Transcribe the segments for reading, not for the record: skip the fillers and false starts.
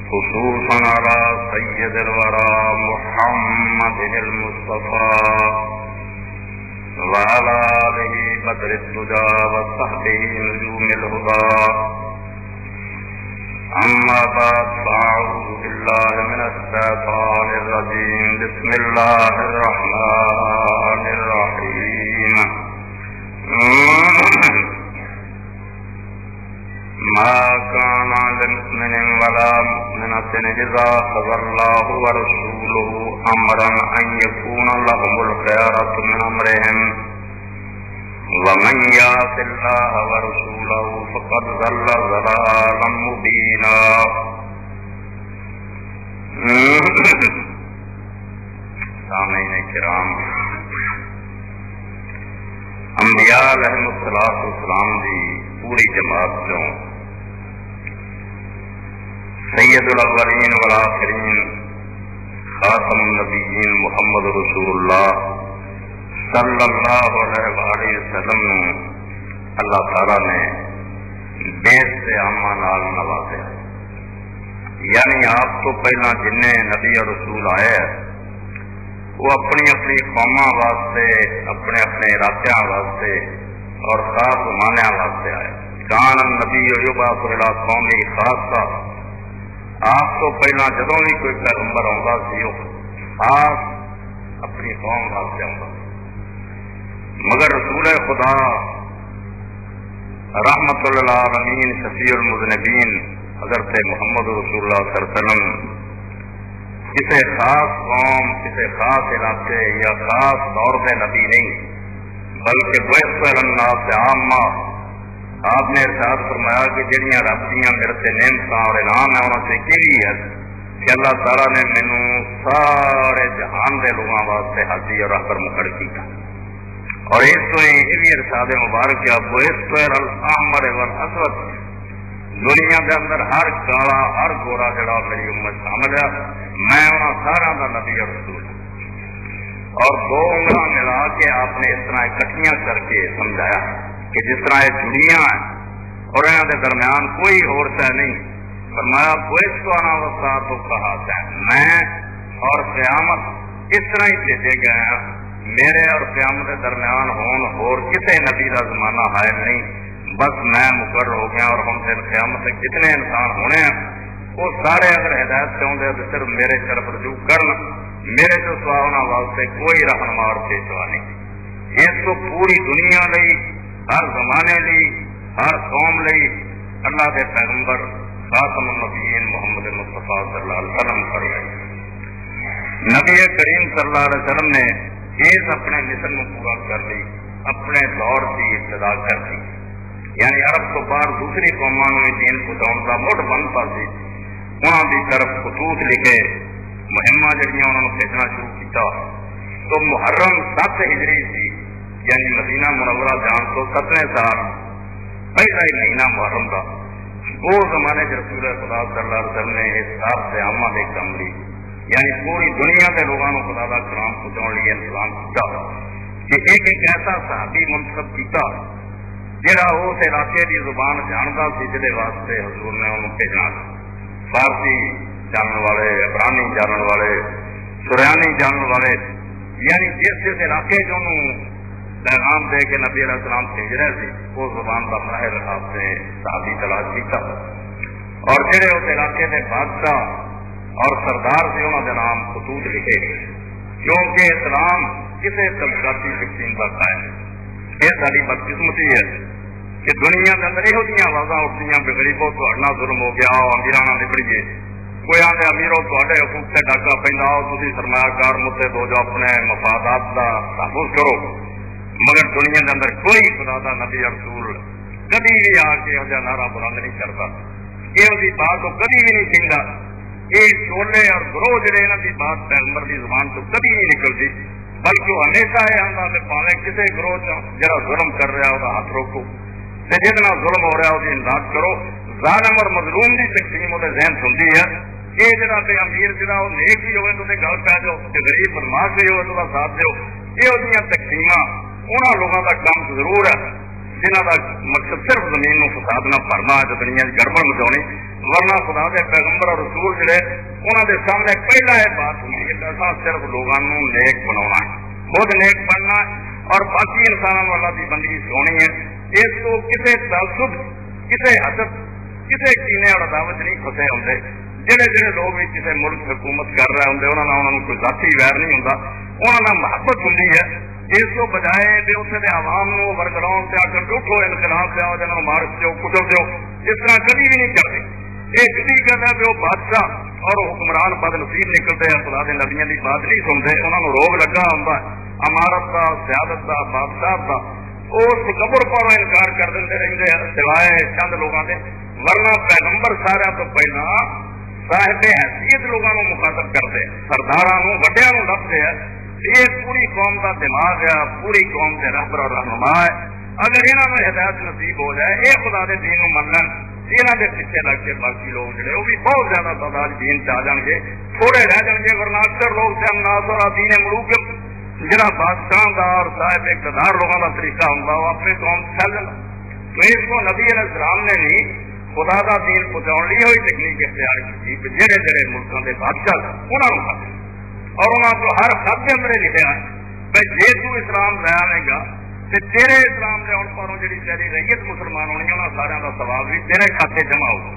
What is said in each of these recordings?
خصوصا على سيد الورى محمد المصطفى وعلى آله بدر الدجى وصحبه نجوم الهدى. أما بعد فأعوذ بالله من الشيطان الرجيم. بسم الله الرحمن الرحيم. ما كان لمؤمن ولا مؤمنة إذا قضى الله ورسوله أمرا أن يكون لهم الخيرة من أمرهم ومن يعص الله ورسوله فقد ضل ضلالا مبينا. سامعین کرام، انبیاء علیہم السلام دی پوری جماعت چوں سید الاولین والآخرین خاتم النبیین محمد رسول اللہ صلی اللہ علیہ وآلہ وسلم نے اللہ تعالیٰ نے بیس سے عامہ نال نوازیا. یعنی آپ تو پہلا جننے نبی اور رسول آئے وہ اپنی اپنی قوماں واسطے، اپنے اپنے علاقوں واسطے اور خاص زمانے واسطے آئے. کان النبی یبعث الی قومہ خاصہ. آپ تو پہلا جدوں بھی کوئی پیغمبر آتا سی وہ خاص اپنی قوم واسطے آتا، مگر رسول خدا رحمت للعالمین شفیع المذنبین حضرت محمد رسول اللہ صلی اللہ علیہ وسلم کسی خاص قوم، کسی خاص علاقے یا خاص دور کے نبی نہیں، بلکہ بعث الناس عامہ. آپ نے ارشاد فرمایا کہ جہاں رب دیاں میرے سے نعمت اور انعام ہے انہوں سے کی ہے کہ اللہ تعالیٰ نے مینو سارے جہان کے لوگوں واسطے حاضی اور رہبر مقرر کیا. اور اس تو یہ بھی ارشاد مبارک ہے بعثت الاحمر والاسود. دنیا کے اندر ہر کالا ہر گورا جڑا میری امت شامل ہے، میں انہوں سارا کا نبی اور رسول. اور دو انگلاں ملا کے آپ نے اس طرح اکٹھیاں کر کے سمجھایا کہ جس طرح یہ جڑیاں ہیں اور انہوں کے درمیان کوئی اور شے نہیں. فرمایا بعثت انا والساعۃ کہاتا ہے، میں اور قیامت اس طرح ہی بھیجے گئے ہیں. میرے اور قیامت کے درمیان ہون اور کسی نبی کا زمانہ ہے نہیں، بس میں مقرر ہو گیا. اور ہم دن قیامت سے جتنے انسان ہونے ہیں وہ سارے اگر ہدایت چاہتے ہیں تو صرف میرے طرف رجوع کرن، میرے تو سوا انہاں واسطے کوئی رہنما اور پیشوا نہیں. اس کو پوری دنیا لئی، ہر زمانے لی، ہر قوم لئی اللہ کے پیغمبر خاتم النبیین محمد مصطفیٰ صلی اللہ علیہ وسلم فرمائے. نبی کریم صلی اللہ علیہ وسلم نے اس اپنے مشن کو پورا کر لی، اپنے دور کی ابتدا کر دی. یعنی عرب تو باہر دوسری قوموں میں دین پہنچاؤ کا مٹ بنتا سی. انہوں کی طرف خطوط لکھے، مہماں جہاں انہوں نے بھیجنا شروع کیا. تو محرم 7 ہجری سی، یعنی مدینہ منورہ جان تو 7ویں سال پہلا ہی مہینہ محرم کا. وہ زمانے کے رسول خدا صلی اللہ علیہ وسلم نے اس صاحب سے عامہ ایک کام لی، یعنی پوری دنیا کے لوگوں کو خدا کا کلام پہنچاؤ لیے انتظام کیا کہ ایک ایسا صحابی منتخب کیا جہاں اس علاقے کی زبان جانتا سی، جہے واسطے حضور نے انہوں بھیجنا. فارسی جاننے والے، عبرانی جاننے والے، سریانی جاننے والے، یعنی جس جس علاقے جو پیغام دے کے نبی علیہ السلام بھیج رہے تھے وہ زبان کا ماہر آپ نے صحابی تلاش کیا. اور جہے اس علاقے کے بادشاہ اور سردار سے انہوں نے نام خطوط لکھے، کیونکہ اسلام کسی طبقاتی تقسیم کا قائم ہے. یہ ساری بدقسمتی ہے کہ دنیا کے اندر یہ آوازاں اٹھتی ہیں کہ غریبوں تھوڑا ظلم ہو گیا، امیران نبڑیے. کوئی آدھے امیروں تے حقوق سے ڈاکہ پہنا تھی سرمایہ کار مدے دو جو اپنے مفادات کا تحفظ کرو. مگر دنیا کے اندر کوئی خدا کا نبی رسول کبھی بھی آ کے یہ نعرہ بلند نہیں کرتا. یہ بات تو کبھی بھی نہیں کہتا. یہ چولے اور گروہ جڑے یہاں کی بات پیغمبر کی زبان تو کبھی نہیں نکلتی، بلکہ وہ ہمیشہ یہ آتا کہ پاوے کسی گروہ جڑا ظلم کر رہا وہ ہاتھ روکو، جتنا ظلم ہو رہا وہ امداد کرو. ظالم اور مظلوم کی تقسیم وہ ذہن سنتی ہے. یہ جڑا کہ امیر جڑا وہ نیک بھی ہوئے تو گل پی جاؤ، غریب بدماش بھی ہوئے تو ساتھ دو. یہ تقسیم انہوں لوگوں کا کام ضرور ہے جنہوں کا مقصد صرف زمین کو فساد نہ بھرنا ہے، دنیا کی گڑبڑ مچاؤنی، ورنہ خدا کے پیغمبر اور رسول جڑے انہوں کے سامنے پہلا یہ بات ہوئی کہ اصا صرف لوگوں نیک بنا ہے، خود نیک بننا اور باقی انسانوں اللہ کی بندگی سونی ہے۔ اس کو کسی تعصب، کسی حسد، کسی کینے اور عداوت نہیں پھسے ہوتے۔ جہے جہے لوگ بھی کسی ملک حکومت کر رہے ہوں انہوں کوئی ذاتی ویر نہیں ہوتا، انہوں محبت ہوں۔ اس کو بجائے بھی اتنے کے عوام کو ورگراؤں سے آ کر اٹھو، انقلاب سے آؤ، جنہوں مار دو، کچل دو، اس طرح کبھی بھی نہیں کرتے۔ یہ کبھی کہتا ہے کہ وہ بادشاہ اور حکمران بد نصیب نکلتے ہیں، خدا کے نبیوں کی بات نہیں سنتے، انہوں روگ لگا ہوتا امارت کا، سیادت کا، بادشاہ کا، اس تکبر پر انکار کر دے رہتے ہیں سوائے چند لوگوں کے۔ ورنہ پیغمبر سارا تو پہلا صاحب حیثیت لوگوں کو مخاطب کرتے ہیں، سرداروں وڈیا لبتے ہیں۔ یہ پوری قوم کا دماغ ہے، پوری قوم کے رہبر اور رہنما ہے۔ اگر انہوں نے ہدایت نصیب ہو جائے، یہ خدا کے دین کو منن، یہاں کے پیچھے لگ کے باقی لوگ جڑے وہ بھی بہت زیادہ تعداد دین سے آ جان گے، تھوڑے رہ جان گے۔ ورنہ اکثر لوگ سے ناصر دین ملوک جہاں بادشاہ کا اور صاحب اقتدار لوگوں کا طریقہ ہوں وہ اپنے قوم پھیل جانا۔ تو اس کو نبی علیہ السلام نے بھی خدا کا دین پہنچاؤ لی ہوئی تکنیک اختیار کی کہ جہے جہے ملکوں کے بادشاہ انہوں نے اور انہوں کو ہر خط کے اندر لکھا ہے بھائی جی تو اسلام لے آئے گا تو تیرے اسلام کے آن پروں جی تیری ریت مسلمان ہونی انہوں سارے کا ثواب بھی تیرے کھاتے جمع ہوگا۔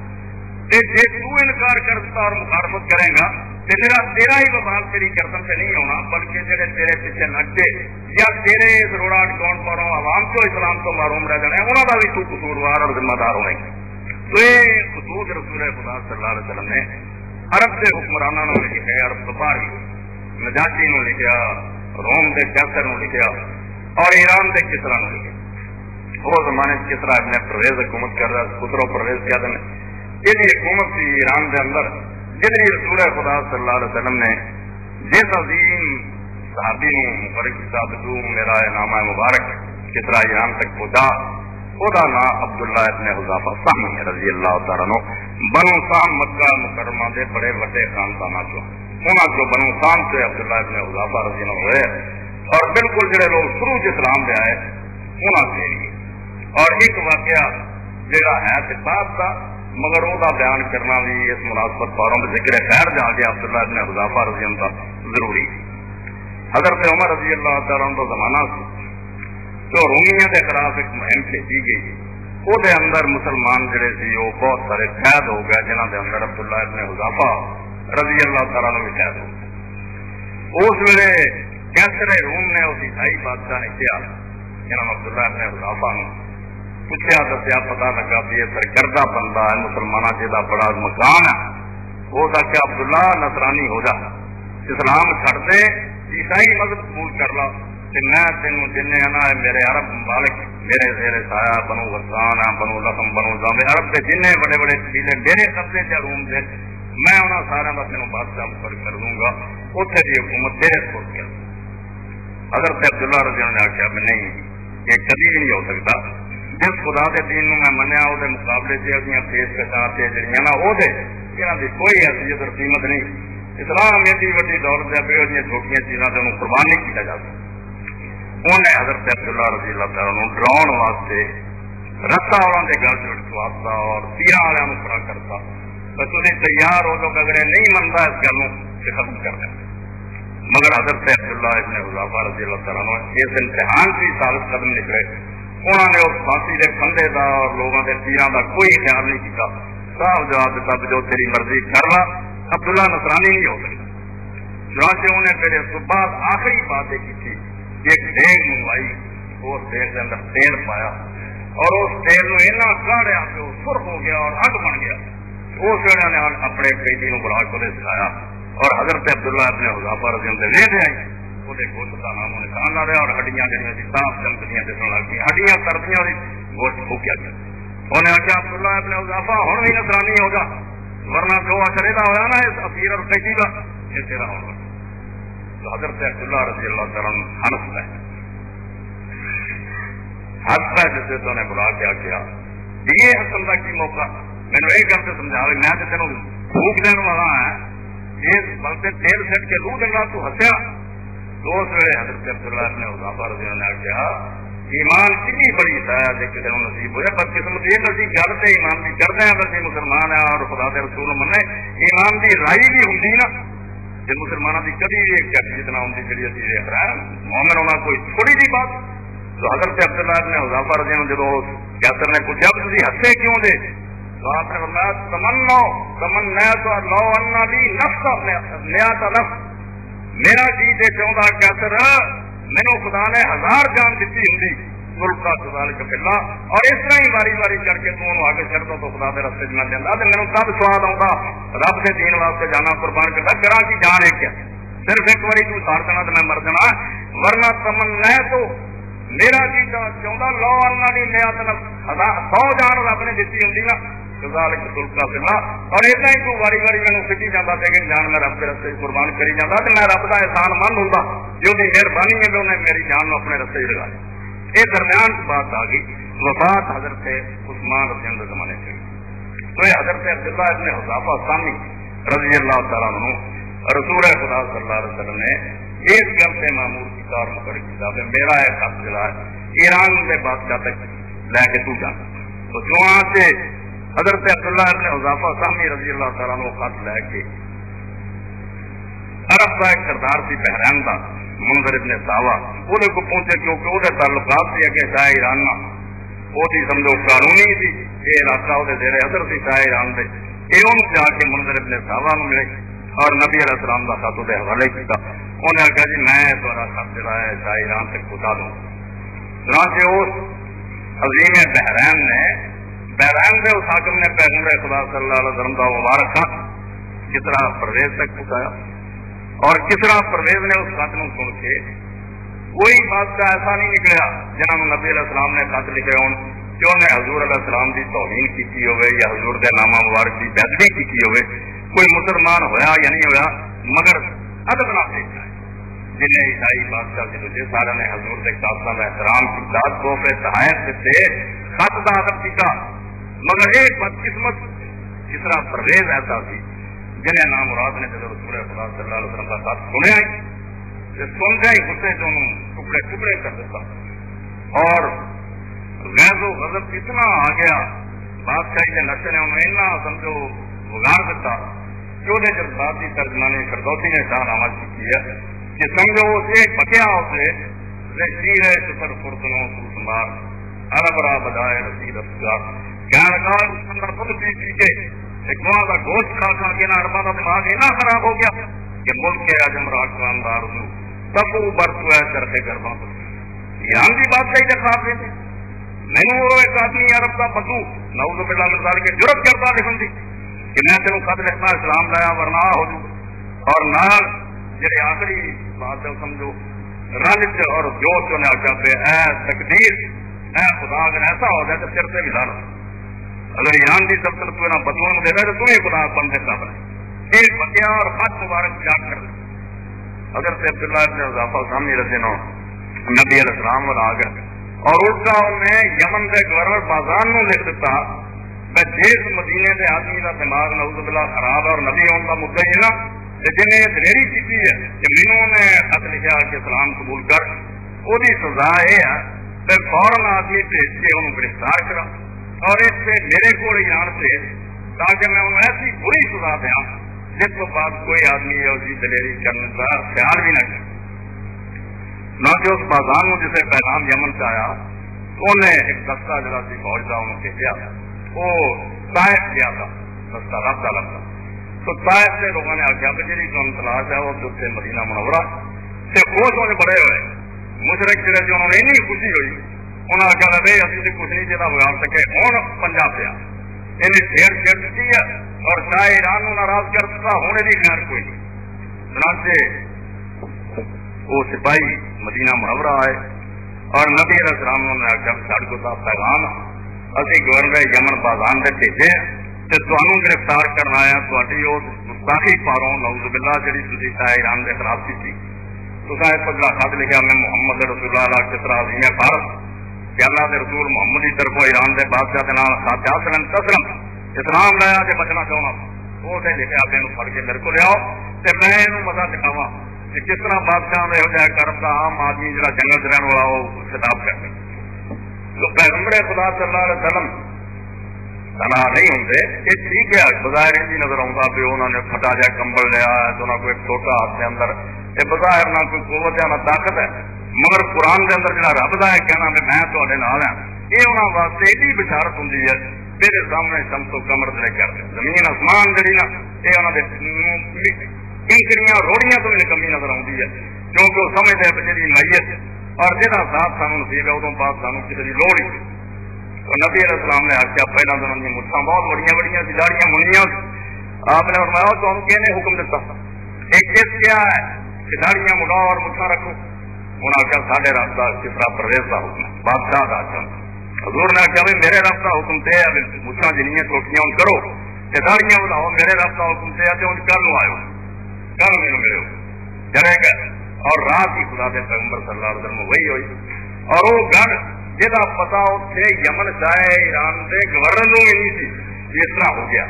جی تو انکار کر دیتا اور مخالفت کرے گا تو تیرا ہی وبال تیری گردن سے نہیں ہونا، بلکہ جڑے تیرے پیچھے لگتے یا تیرے روڑا اٹکاؤن پروں عوام کو اسلام کو معروم رہ جانے انہوں کا بھی تو قصوروار اور ذمہ دار ہونے گا۔ تو یہ خطوط رسول خدا صلی اللہ علیہ وسلم نے عرب کے حکمرانوں نے لکھے، عرب تو باہر نجاشی نے لکھا، روم کے کیسر نے لکھا اور ایران کے کسرا نے لکھا۔ وہ زمانے کسرا ابن پرویز حکومت کر رہا، خسرو پرویز کیا دن یہ حکومت تھی ایران کے اندر، جن رسول خدا صلی اللہ علیہ وسلم نے جس عظیم صحابی مبارک صاحب میرا نامہ مبارک کسرا ایران تک پہنچا، وہ نام عبداللہ ابن حذافہ سہمی رضی اللہ تعالیٰ عنہ، بنو سام مکہ مکرمہ دے بڑے وڈے خاندانوں چو انہوں کو بنو سام سے عبداللہ ابن حذافہ رضی اللہ ہوئے اور بالکل جڑے لوگ شروع اسلام دے آئے انہوں سے لیے۔ اور ایک واقعہ جڑا ہے بات کا مگر وہ بیان کرنا بھی اس مناسبت پاروں میں ذکر خیر جا کے عبداللہ ابن حذافہ رضی اللہ ضروری۔ حضرت عمر رضی اللہ تعالیٰ عنہ کا زمانہ سے تو رومیوں کے خلاف ایک مہم بھیجی گئی، وہ اندر مسلمان جڑے سی وہ بہت سارے قید ہو گئے، جنہوں کے اندر عبداللہ ابن حذافہ رضی اللہ تعالیٰ نے بھی قید ہو گئے۔ اس ویلے کیسر روم نے اس عیسائی بادشاہ نے کیا جنہوں عبداللہ ابن حذافہ نے پوچھا، دسیا، پتا لگا بھی یہ سرکردہ بندہ ہے، مسلمانوں جہاں بڑا مکان ہے، وہ کیا عبداللہ نصرانی ہو جا، اسلام چھڑ دے، عیسائی مذہب قبول کر لا کہ میں تینوں جن میرے عرب مالک میرے زیر سایہ، بنو غسان، بنو لخم، بنو زامے، عرب کے جن بڑے بڑے قبیلے میرے قبضے سے روم سے میں انہوں سارا کا تینوں بادشاہ مقرر کر دوں گا، اتنے کی حکومت تیرے سوچ کر۔ حضرت عبداللہ رضی اللہ نے آخیا میں نہیں، یہ کبھی بھی نہیں ہو سکتا، جس خدا کے دین میں منیا وہ مقابلے سے اپنی پیش کشاں سے جڑیاں نا وہ یہاں کی کوئی حیثیت اور قیمت نہیں۔ اسلام ایڈی وڈی دولت ہے بے وجہ چھوٹیاں چیزاں سے انہوں قربان نہیں کیا جا سکتا۔ انہیں حضرت عبداللہ رضی اللہ تعالیٰ ڈراؤن واسطے رسا والوں کے گل چڑھتا اور تیرا والوں کھڑا کرتا، تھی تیار ہو تو اگر نہیں منتا اس گل سے ختم کر دیں۔ مگر حضرت عبداللہ ابن حذافہ رضی اللہ تعالیٰ اس امتحان کی ثابت قدم نکلے، انہوں نے اس پھانسی کے پھندے کا اور لوگوں کے تیروں کا کوئی خیال نہیں کیا، صاف جواب دیتا جو تیری مرضی کر لا، عبداللہ نصرانی نہیں ہو سکتا۔ چنانچہ انہیں پھر اس بعد آخری بات یہ کی ایک دیگ منگوائی، اس دیگ کے اندر تیل پایا اور اس تیل میں اتنا کاڑیا کہ وہ سرخ ہو گیا اور اگ بن گیا۔ اس ویلے نے اپنے قیدی کو بلا کے سکھایا اور حضرت عبداللہ ابن حذافہ رضی اللہ لے لے آئی، وہ گوشت کا نام نشان آ رہا اور ہڈیاں جہاں صاف چمکدیاں دسن لگ گئی، ہڈیاں سردیاں گوشت پھوکیا گیا۔ انہیں آخیا عبداللہ ابن حذافہ ہوں بھی نصرانی ہوگا، ورنہ جو اثر یہ ہوا نا اس اسیر اور قیدی کا یہ تیرا ہوگا۔ تو حضرت عبداللہ رضی اللہ تعالیٰ ہنستا ہے، ہنستا ہے جسے تو نے بلا کے کیا یہ حسن کا کی موقع مینو یہ گل سے سمجھا رہی میں تو تینوں بھوک دین والا ہے، یہ بلکہ تیل سٹ کے روح دینا تو ہسیا۔ تو اس ویلے حضرت عبداللہ ابن حذافہ رضی اللہ نے کہا ایمان کتنی بڑی شاید کسی کو نصیب ہو جائے، بدقسمت یہ نصیب گل سے ایمان کی کرتے ہیں ویسے مسلمان ہے اور خدا کے رسول مننے ایمان کی رائی بھی ہوتی نا جی مسلمانوں کی کبھی ایک کیفیت نہ ہوتی جی اچھی دیکھ رہے ہیں مومن ہونا کوئی تھوڑی سی بات. تو حضرت عبداللہ ابن حذیفہ رضی اللہ عنہ جب کیسر نے پوچھا تھی ہنسے کیوں دے تو آپ نے فرمایا تمنا تو لو انا لی نفس نیا نفس میرا جی تے چاہتا کیسر مینو خدا نے 1000 جان دیتی ہوں ملکا سوال کپلا اور اس طرح ہی باری باری کر کے تو آگے چڑھتا تو خدا کے رستے میں دینا تو میرے تب سواد آتا رب کے دین واسطے جانا قربان کرتا کرا کی جان ایک ہے صرف ایک باری تو سار کرنا تو میں مر جانا ورنہ تمنا تو میرا جی چاہتا لو اللہ کی نیا 100 جان رب نے دیتی ہوں نا تلکا پلا اور اتنا ہی تو باری باری مینو کھٹی جاتا ہے کہ جان میں رب کے رستے قربان کری جاتا تو میں رب کا احسان مند ہوں جو بھی مہربانی ہے تو انہیں میری جان اپنے رستے لگا لی. یہ درمیان کی بات آ گئی وفات حضرت عثمان رضی اللہ زمانے سے تو یہ حضرت عبداللہ ابن حذیفہ ثانی رضی اللہ تعالیٰ عنہ رسول خدا صلی اللہ علیہ وسلم نے ایک گل سے معمول کی کار مقرر کیا کہ میرا ایک خط دلا ہے ایران کے بادشاہ تک لے کے تو جانا. تو جو وہاں سے حضرت عبداللہ ابن حذیفہ ثانی رضی اللہ تعالیٰ عنہ خط لے کے عرب کا ایک سردار سی بحرین کا منظر ابن ساوا وہ کو پہنچے کیونکہ وہ تعلقات سے اگے شاہ ایران وہ سمجھو قانونی سی یہ علاقہ وہ زیر اثر سی شاہ ایران سے یہ انہوں جا کے منظر ابن ساوا ملے اور نبی علیہ السلام کا خط وہ حوالے کیا. انہیں آخیا جی میں تھوڑا خط جڑا ہے شاہ ایران سے پہنچا دوں. چنانچہ اس عظیم بحرین نے بحرین سے اس حاکم نے پیغمبر خدا صلی اللہ علیہ وسلم کا مبارک خط کسرا پرویز تک پہنچایا اور کسرا پرویز نے اس خط کو سن کے کوئی بات کا ایسا نہیں نکلا جنہوں نبی علیہ السلام نے خط لکھے ہو کہ انہیں حضور علیہ السلام کی توہین کی ہوئے یا حضور کے نامہ مبارک کی بےدبی کی ہوئے کوئی مسلمان ہویا یا نہیں ہویا مگر ادب نہ دیکھا ہے جنہیں عیسائی بادشاہ سے مجھے سارا نے حضور کے قاصدہ میں احترام کی تحفے تحائف سے خط کا ادب سیکھا مگر ایک بدقسمت جس طرح پرویز ایسا سی جنہیں نام مراد نے جب رسول خدا صلی اللہ علیہ وسلم کا ساتھ سنیا ہی سنتے ہی غصے سے انہوں ٹکڑے ٹکڑے کر دیتا اور غیظ و غضب اتنا آ گیا بادشاہی کے نقشے نے انہوں اتنا سمجھو بگاڑ دیتا کہ وہ جذباتی ترجمانی فردوسی نے شاہنامہ کی ہے کہ سمجھو اسے بکیا اسے شیر سفر فرتنوں سوسمار اربرا بدائے رسید افزار کہنے لگا اس اندر خود بھی کے ایک وہاں کا گوشت کھا کھا کے نا اربا کا دماغ اتنا خراب ہو گیا کہ ملک کے اعظم راکواندار تب وہ برت ہے چرخے گربا یہاں کی بات صحیح خراب ہے مینو وہ ایک آدمی عرب کا بدو نعوذ باللہ من ذالک کے جرت کرتا لکھن دی کہ میں تینوں خط لکھنا اسلام لایا ورنہ ہو جوں اور نال جڑے آخری بات ہے سمجھو رنج اور جوش نے آخیا پہ اے تقدیر اے خدا اگر ایسا ہو جائے تو پھر سے بھی ڈال اگر ایران کی سلطنت کو نہ بدلوں دے رہے تو تم ہی خدا بندے کا بنے ایک بکیا اور خط مبارک جا کر اگر سے عبداللہ ابن حذیفہ سامنے رضی اللہ نبی علیہ السلام اور آ گئے اور اس کا انہیں یمن کے گورنر بازان نے لکھ دیتا میں جس مدینے کے آدمی کا دماغ نعوذ باللہ خراب اور نبی ہونے کا مدعا ہی نا جنہیں دلیری کی ہے کہ مینوں نے خط لکھا کہ اسلام قبول کر وہ سزا یہ ہے کہ فوراً آدمی بھیج کے انہوں گرفتار کرا اور اس سے میرے کو ایران سے تاکہ میں انہوں ایسی بری سزا دیا جس کے بعد کوئی آدمی اسی دلیری کرنے کا خیال بھی نہ کرے نہ کہ اس بازان جسے پیغام یمن سے آیا انہیں ایک دستہ جڑا سی فوج کا انہوں بھیجا وہ طائف گیا تھا دستہ رابطہ لگتا تو طائف سے لوگوں نے آخیا کہ جی تم تلاش ہے وہ سے مدینہ منورہ سے خوش ہونے بڑے ہوئے مشرق جڑے سے انہوں نے اتنی خوشی ہوئی انہوں نے آخیا بھائی ابھی تو کچھ نہیں چاہتا بگاڑ سکے ہوں پنجاب پہ انہیں شیر چھیڑ دیتی ہے اور شاہ ایران ناراض کر دیتا ہونے کی خیر کوئی نہیں چنانچہ وہ سپاہی مدینہ منورہ آئے اور نبی علیہ السلام نے آخیا ساڑھ کو صاحب پیغام اسی گورنر یمن بازان دے بھیجے تے تانوں گرفتار کرنا آیا تہاڈی وہ گستاخی پاروں نعوذ باللہ جڑی تسی شاہ ایران دے خلاف کی تساں ایک پگلا خط لکھا میں محمد رسول اللہ کس طرح عظیم فارس کہ اللہ کے رسول محمد کی طرف ایران کے بادشاہ کے نام خاطہ سلم تسلم اسلام لایا کہ بچنا چاہنا وہ لکھا آپ پڑھ کے میرے کو لیاؤ تو میں یہ مزہ دکھاوا کہ کس طرح بادشاہ نے ہو جائے کرب کا عام آدمی جہاں جنگل چ رہن والا وہ خطاب کر تو پیغمبر خدا صلی اللہ علیہ وسلم تنہا نہیں ہوتے، یہ ٹھیک ہے بظاہر انجی نظر آتا پہ انہوں نے پھٹا جا کمبل لیا ہے تو نہ کوئی چھوٹا ہاتھ کے اندر، یہ بظاہر نہ کوئی قوت ہے نہ طاقت ہے، مگر قرآن کے اندر جہاں رب کا ہے کہنا بھی میں تھوڑے نال ہاں، یہ انہوں واسطے ایڈی بشارت ہوں ہے میرے سامنے شمس و قمر دے کر زمین آسمان جڑی نا یہ انہوں نے کنکریاں روڑیاں تو بھی کمی نظر آتی ہے، کیونکہ وہ سمجھتے ہیں جی میت اور جہاں ساتھ سانو نصیب ہے ادو بعد سانو کسی کی لوڑ ہی تو نبی علیہ السلام نے آخیا پہلے تو انہوں نے مٹھاں بہت بڑی بڑی سی داڑیاں منیاں، آپ نے فرمایا تمہیں کہنے حکم دیتا ایک چیز کیا ہے کہ داڑیاں مڑاؤ اور مٹھاں رکھو، انہوں نے آخیا ساڈے رب کا کس طرح پرویز کا حکم ہے بادشاہ کا حکم، حضور نے آخیا بھائی میرے رب کا حکم تے ہے مٹھاں جنیاں چھوٹیاں ان کرو تے داڑیاں بڑھاؤ، میرے رب کا حکم تے ہے تے ان کر لو آئے کل میرے ملو چلے گئے اور رات ہی خدا کے پیغمبر صلی اللہ علیہ وسلم وہی ہوئی اور وہ گھر جہاں پتا اتنے یمن جائے ایران کے گورنر بھی نہیں سی اس طرح ہو گیا،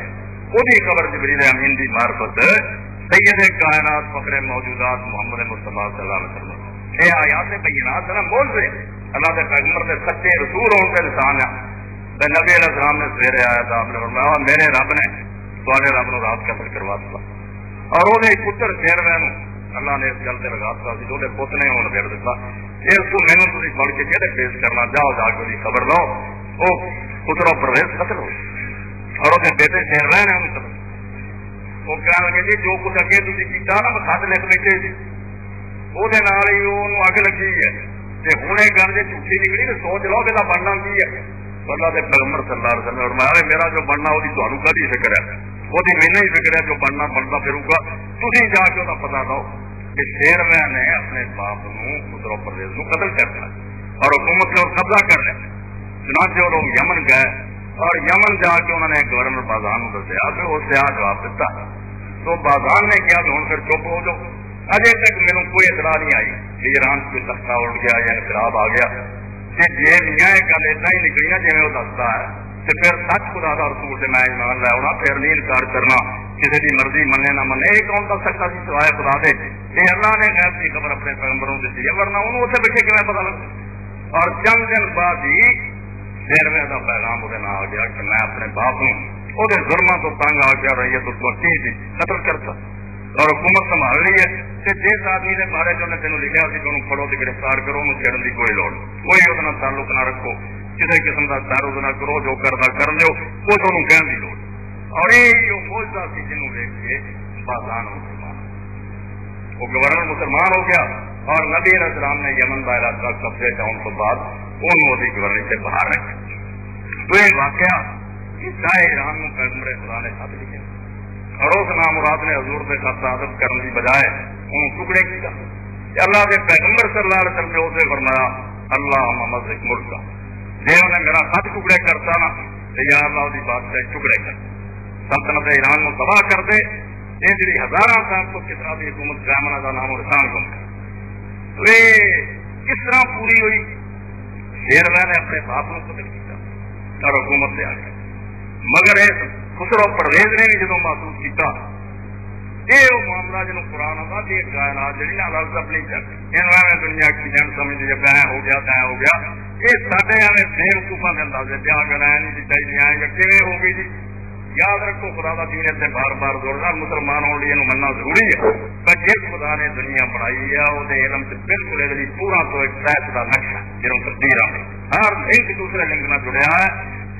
وہی خبر جبریل امین کی معرفت سید کائنات فخر موجودات محمد مصطفیٰ صلی اللہ علیہ وسلم یہ آیات بینات نا بول رہے اللہ کے پیغمبر کے سچے رسول ہونے کے انسان ہے، نبی علیہ السلام نے سویرے آیا تھا آپ نے فرمایا میرے رب نے تھوڑے رب نو رات قتل کروا دیا اور وہ پتر شیروین اللہ نے اس گل سے لگا دیا وہ پوت نے انہوں نے پھیر دیتا اس کو مینو تھی پڑھ کے جہاں پیش کرنا جاؤ جا کے خبر لو وہ پتروں پرویز قتل ہو اور وہ بیٹے شیروین ہے قتل وہ کہنے لگے جی جو کچھ اگے تھی کیا نا خط لکھ بیٹھے سی وہ اگ لگی ہے ہوں یہ گل جی جھوٹھی نکلی تو سوچ لو کہ بننا کی ہے اللہ کے پیغمبر صلی اللہ علیہ وسلم فرمایا میرا جو بننا وہ تمہیں کدی فکر ہے وہ مینو ہی فکر ہے جو بننا بنتا پھروں گا تھی جا کے وہ پتا لو کہ شیروین نے اپنے باپ کو خسرو پرویز کو قتل کرنا اور حکومت کے قبضہ کرنا، چنانچہ وہ لوگ یمن گئے اور یمن جا کے انہوں نے گورنر بازان کو دسیا کہ اس سے جواب دیتا تو بازان نے کیا کہ ہوں پھر چپ ہو جاؤ، اجے تک میرے کوئی اطلاع نہیں آئی کہ ایران کوئی تختہ اٹھ گیا یا انقلاب آ گیا، جی میاں یہ گل اتنا ہی نکلی نا جی وہ دستا ہے تو پھر سچ خدا کا رسول سے میں ایمان لے آنا پھر نہیں انکار کرنا، کسی کی مرضی منے نہ منے یہ کون دس سکتا سی سوائے خدا دے یہ اللہ نے غیب کی خبر اپنے پیغمبروں کو دیتی ہے ورنہ انہوں اتنے بیٹھے کیوں پتا لگا اور چند دن بعد ہی شیروین کا پیغام وہ آ گیا کہ میں اپنے باپ وہ ظلموں تو تنگ آ گیا رہی ہے تو قتل کرتا اور حکومت سنبھال رہی ہے کہ جس آدمی کے بارے جو تینوں لکھا سی کہ پڑھو تو گرفتار کرو انہوں چڑھنے کی کوئی لوڑ کوئی وہ تعلق نہ رکھو کسی قسم کا تعرض نہ کرو جو کرتا کر دو کوئی تمہیں کہنے کی لوڑ اور یہ موجودہ سی جنہوں دیکھ کے بازان مسلمان وہ گورنر مسلمان ہو گیا اور نبی علیہ السلام نے یمن کا علاقہ قبضے جانے کے بعد انہوں نے گورنر سے باہر رکھا تو یہ واقعہ چاہے ایران میں پیغمبر خدا نے خط لکھے اور اس نام مراد نے حضور کے خط عادت کرنے کی بجائے انہوں ٹکڑے کیا اللہ کے پیغمبر صلی اللہ علیہ وسلم نے اسے فرمایا اللہ محمد ملک کا جی انہیں میرا خط ٹکڑے کرتا نا تو یا اللہ کی بات سے ٹکڑے کر سلطنت ایران کو تباہ کر دے یہ جی ہزاروں سال کو کس طرح کی حکومت قیامنا کا نام نشان بن گیا تو یہ کس طرح پوری ہوئی شیروین نے اپنے باپ کو قتل کیا اور حکومت سے آ گیا مگر اس خسرو پرویز نے بھی جدو محسوس کیا یہ وہ معاملہ جنہوں قرآن آتا کہ کائنات جی نا لفظ اپنی دنیا ایکسیڈنٹ سمجھ لیا کہیں ہو گیا کہیں ہو گیا یہ سارے ہمیں بے وقوفا کے اندازے پیا کر رہے نہیں چاہیے یا کیویں ہو گئی جی یاد رکھو خدا کا دین اتنے بار بار دوڑنا مسلمان ہونے لیے مننا ضروری ہے پر جس خدا نے دنیا بنائی ہے وہ علم سے بالکل یہ پورا تو ایک سائنس کا نقشہ جنہوں تبدیل آ ہر لنک دوسرے لنک نہ جڑیا ہے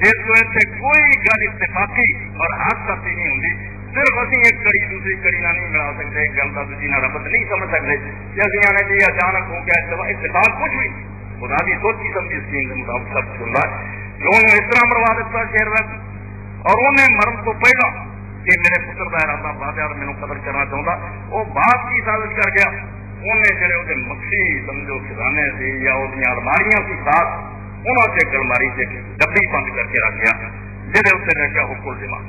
جس وجہ کوئی گل اتفاقی اور ہاتھ تک نہیں ہوتی صرف اسی ایک کڑی دوسری کڑی نہ نہیں ملا سکتے ایک گل کا دوسری نہ ربط نہیں سمجھ سکتے کہ اصل نے جی اچانک ہو گیا اتفاق کچھ بھی خدا کی سوچ کی سمجھی اسکیم کے مطابق سب چل رہا ہے جو انہوں اس طرح مروا دیتا شیروین اور انہیں مرن تو پہلا کہ میرے پتر کا ارادہ بادیار مینو قتل کرنا چاہتا وہ باپ کی سازش کر گیا انہیں جڑے وہ مکھی سمجھو خزانے سے یا وہ الماریاں کی ساتھ انہوں سے الماری سے ڈبی بند کر کے رکھ گیا جہاں اسے رکھ گیا حکم دماغ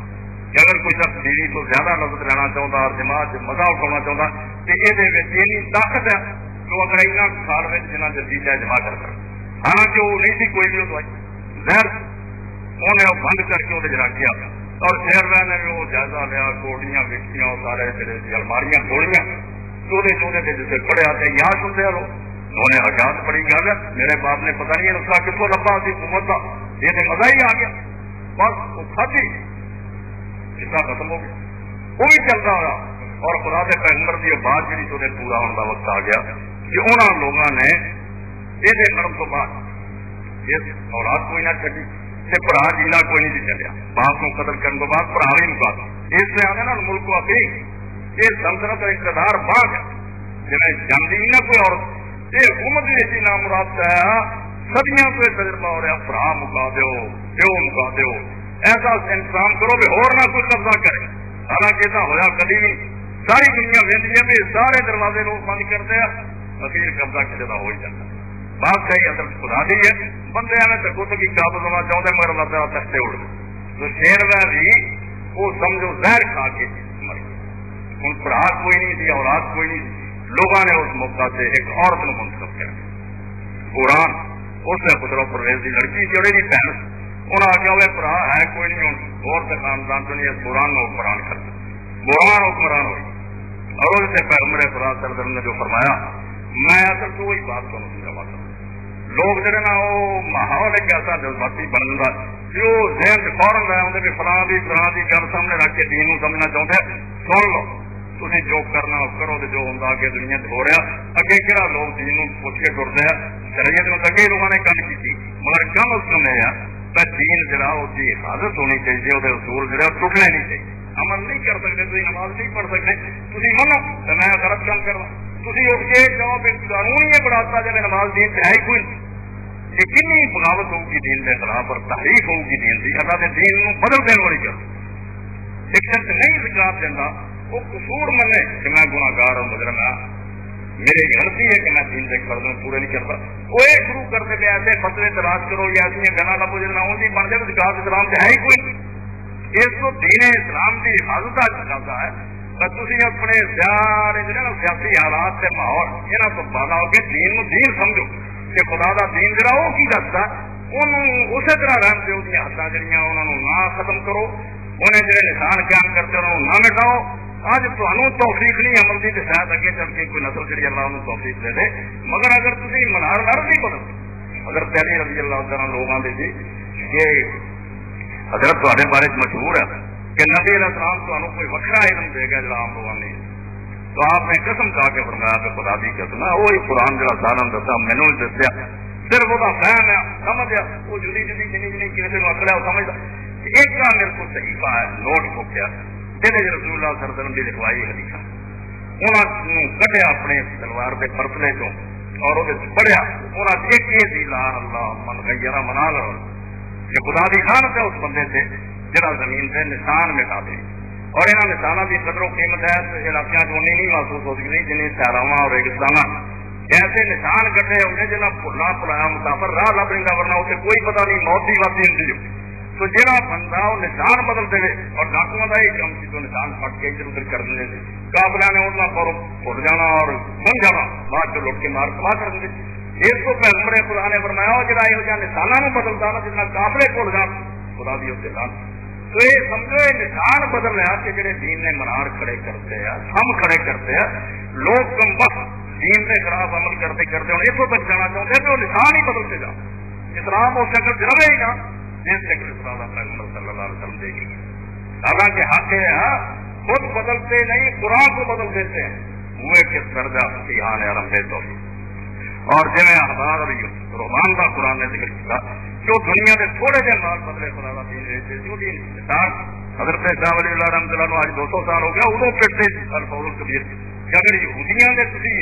کہ اگر کوئی شخص بیوی تو زیادہ لذت لینا چاہتا اور دماغ سے مزہ اٹھانا چاہتا تو یہ طاقت ہے تو اگر اتنا سال میں جنہیں جلدی چاہے جمع کر حالانکہ وہ نہیں تھی کوئی بھی دوائی زہر انہیں وہ بند کر کے وہ رکھ گیا اور شیروین نے بھی وہ جائزہ لیا کوڑیاں وکسیاں سارے الماریاں کھولیاں چودے چودے کے جسے پڑے آتے یہاں سنتے لو انہیں حجات پڑی گیا میرے باپ نے پتہ نہیں نسخہ کتوں لبا سی حکومت کا، یہ تو مزہ ہی آ گیا، بس وہ کھاتی قصہ ختم ہو گیا، وہ بھی چلتا ہوا۔ اور خدا کے پیغمبر کی بات جی تو پورا ہونے کا وقت آ گیا کہ انہوں لوگوں نے یہ کرنے تو بعد اس اولاد کوئی نہ چلی، برا جینا کوئی نہیں چلیا، باپ کو قتل کرنے کے بعد برا نہیں مکا، اس سے آگے نا ملک کو اپنی یہ سلطنت اور اقتدار باغ ہے جی جانتی نہیں نہ کوئی عورت، یہ حکومت بھی ایسی نام مراد کا ہے، صدیاں کو تجربہ ہو رہا، برا مکا دو، پیو مکا دو، ایسا انتظام کرو بھی اور نہ کوئی قبضہ کرے، حالانکہ ایسا ہوا کبھی نہیں، ساری دنیا وہدی ہے بھی سارے دروازے لوگ بند کرتے ہیں، اخیر قبضہ کسی کا ہو ہی جاتا ہے۔ بات صحیح اصل خدا دی ہے، بندے ایویں تکو تکی قابض ہونا چاہتے مگر اللہ تعالیٰ تختے اڑ گئے، تو شیر میں بھی وہ سمجھو زہر کھا کے مر گئے، ہوں برا کوئی نہیں تھی، اولاد کوئی نہیں تھی، لوگوں نے اس موقع سے ایک عورت کو منتخب کیا، قرآن اس نے خسرو پرویز کی لڑکی جڑے کی بہن، انہیں آخیا ہوئے برا ہے کوئی نہیں، ہوں اور سے خاندان تو نہیں قرآن میں حکمران کر قرآن حکمران ہوئی، اور اس سے پیغمبر خدا صلی اللہ علیہ وسلم نے جو فرمایا، میں اصل تو وہی بات کروں سمجھا لوگ جڑے نا وہ ماحول ایک ایسا جذباتی بن گا جو ذہن سے فوراً لے آتے کہ فلاں کی فلاں کی گل سامنے رکھ کے دین سمجھنا چاہتے ہیں، سن لو تھی جو کرنا کرو تو جو ہوں اگے دنیا ہو رہا، اگے کہڑا لوگ دین پوچھ کے ٹرتے ہیں، شریعت میں اگے لوگوں نے گل کی مگر کم از کم یہ ہے دین جڑا اس کی حفاظت ہونی چاہیے، وہ اصول جڑا ٹوٹنے نہیں چاہیے، عمل نہیں کر سکتے، تھی نماز نہیں پڑھ سکتے، تھی منو تو میں غلط کام کرنا، تھی اٹھ کے جاؤ پھر قانون ہی بڑھاتا جب نماز دین سے ہے ہی کوئی، یہ کنی بغاوت ہوگی دین کے خلاف اور تحریف ہوگی دین کی، اللہ کے دین کو بدل دینے والی گل، ایک شخص نہیں زکات دینا وہ قصور منے کہ میں گناہگار ہوں، مجرم ہوں، میری غلطی ہے کہ میں دین کے فرض پورے نہیں کرتا، وہ ایک شروع کرتے پہ ایسے فتوے تلاش کرو یا ایسی گلا لبو جنا ان کی بن جائے زکات اسلام سے ہے ہی کوئی، اس کو دین اسلام کی حفاظت چاہتا ہے، تھی اپنے سارے سیاسی حالات سے ماحول یہاں تو بالا ہو کے دین کو دین سمجھو کہ خدا کا دین جڑا وہ کی دستا انہوں اسی طرح رہن دو، حداں جڑیاں انہوں نہ ختم کرو، انہیں جڑے نشان قیام کرتے انہوں نہ مٹاؤ، اج تمہیں توفیق نہیں عمل کی تو شاید اگے چل کے کوئی نسل جڑی اللہ انہوں توفیق دے دے، مگر اگر تھی منار لڑ نہیں بدل، اگر پہلی رضی اللہ تعالیٰ لوگوں نے جی یہ حضرت تھوڑے بارے مشہور ہے کہ نبی علیہ السلام تمہیں کوئی وکرا علم دے گا جڑا عام لوگوں نے، تو آپ نے قسم کھا کے فرمایا کہ خدا دی قسم ہے وہی قرآن جڑا سالن دسا مینوں نہیں دسیا، صرف وہ فہم ہے سمجھا وہ جدی جدی جنی جنی کسی کو اکڑیا سمجھتا، ایک کا میرے کو صحیفہ ہے نوٹ بک ہے جہاں رسول اللہ صلی اللہ علیہ وسلم کی لکھوائی حدیث انہوں نے کٹیا اپنے تلوار کے پرتلے چوں اور وہ پڑھیا، انہوں نے ایک یہ لا اللہ من غیرہ منا لو کہ خدا کی خانت ہے اس بندے سے جڑا زمین سے نشان مٹا دے، اور یہاں نشانہ کی قدر و قیمت ہے علاقوں کو نہیں محسوس ہو سکتی جنہیں سہراواں اور ریگستانہ ایسے نشان کٹے ہوتے جنہیں بھلا پلایا مسافر راہ لب رہا ورنہ اسے کوئی پتہ نہیں موت کی واپسی ہوتی، تو جہاں بندہ وہ نشان بدل دے اور ڈاکو کا یہ کام سی تو نشان پٹ کے ادھر ادھر کر دیں قابلہ نے انہوں پر بھول جانا اور بن جانا بعد جو لوٹ کے مار تباہ کر دیں، اس کو پیغمبر خدا نے فرمایا جہاں یہ نشانہ بدلتا نا جتنا قابلے بھول جان خدا بھی اس کے ساتھ، تو یہ سمجھو یہ نشان بدل رہا کہ جڑے دین نے منار کھڑے کرتے ہیں ہم کھڑے کرتے ہیں، لوگ کم وقت دین کے خلاف عمل کرتے کرتے ہوں اتوں تک جانا چاہتے ہیں کہ وہ نشان ہی بدلتے جاؤ، اسلام اس شکل سے رہے ہی نا جس شکل خدا پیغمبر صلی اللہ علیہ وسلم دے گی، حالانکہ حق ہے خود بدلتے نہیں قرآن کو بدل دیتے ہیں، وہ کس درجہ امتحان عرم دے تو اور جی احبار اور روحان کا قرآن نے ذکر کیا جو دنیا کے تھوڑے دن بعد بدلے خدا کا دین رہتے جو بھی انسان حضرت شاہ ولی اللہ رحمۃ اللہ آج 200 سال ہو گیا ادو پھرتے الفوز الکبیر کہ اگر یہودیاں نے تھی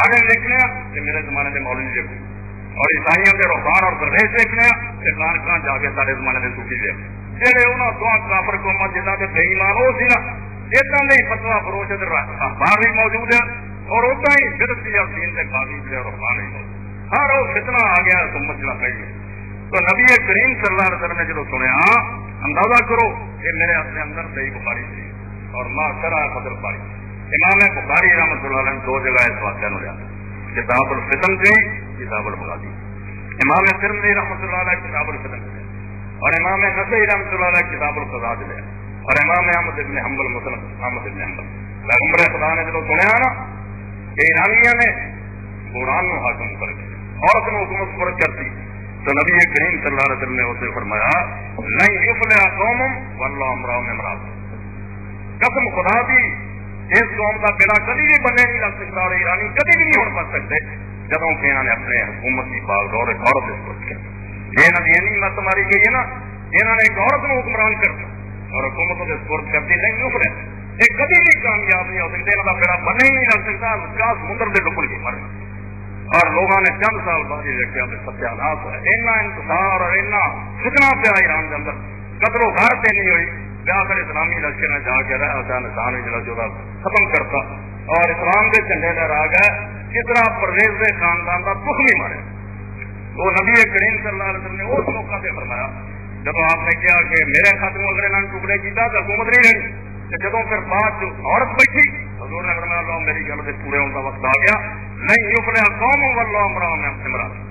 آگے دیکھنے کہ میرے زمانے کے مولوی دیکھو اور عیسائیوں کے روحان اور درویش دیکھنے کہ کان جا کے سارے زمانے کے صوفی دیکھ جہے انہوں دو کافر قومت جنہ کے بے ایمان وہ سی نا اتنا نہیں فتوا فروش اخبار بھی موجود ہے اور اتنا ہی بدعتی اور دین سے باغی سے روحان ہی ہر وہ فتنہ آ گیا سمجھ نہ پڑی، تو نبی کریم صلی اللہ علیہ وسلم نے جب سنیا اندازہ کرو کہ میرے اپنے اندر صحیح بخاری تھی اور ماں کرا فضل باری امام بخاری رحمۃ اللہ علیہ نے دو جگہ اس واقعہ نے لیا، کتاب الفتن سے کتاب المغازی، امام ترمذی رحمۃ اللہ علیہ کتاب الفتن سے اور امام نسائی رحمۃ اللہ علیہ کتاب القضاء لیا اور امام احمد ابن حنبل مسلم احمد ابن حنبل پیغمبر خدا نے جب سنیا نا کہ ایرانیاں نے قرآن نو حاکم کر کے عورت نے حکومت پر کرتی تو نبی کریم صلی اللہ علیہ وسلم نے اسے فرمایا نہیں یفلح قوم واللہ امرهم امرأۃ، قسم خدا دی اس قوم کا بیڑا کبھی بھی بننے نہیں لگ سکتا اور ایرانی کبھی بھی نہیں ہو پا سکتے جدوں کہ انہوں نے اپنے حکومت کی باغدور ایک عورت اس پر کیا. یہ انہوں نے نہیں مت ماری گئی ہے نا، انہوں نے ایک عورت کو حکمران کرتا اور حکومت کو سپورٹ کرتی نہیں یفلح، یہ کبھی بھی کامیاب نہیں ہو سکتے، انہوں کا بیڑا بننے ہی نہیں لگ سکتا، کیا سمندر سے ڈبل کے مر. اور لوگوں نے چند سال بعد یہ دیکھا کہ ستیاناش ہے، اتنا انتظار اور اتنا فتنہ پیا ایران کے اندر، قتل و غارت نہیں ہوئی، آخر اسلامی لشکر نے جا کے رہا تھا نظام جو ختم کرتا اور اسلام کے جھنڈے لہرا گئے. کس طرح پرویز خاندان کا دکھ نہیں مارے. وہ نبی کریم صلی اللہ علیہ وسلم نے اس موقع پہ فرمایا جب آپ نے کیا کہ میرے خاتموں اگر انہوں نے ٹکڑے کیا تو حکومت نہیں رہی، جدو پھر بعد جو عورت بیٹھی حضور نے فرمایا اللہ میری گل سے پورے ہونے کا وقت آ گیا نہیں یفلح قوم واللہ امرهم امرأۃ،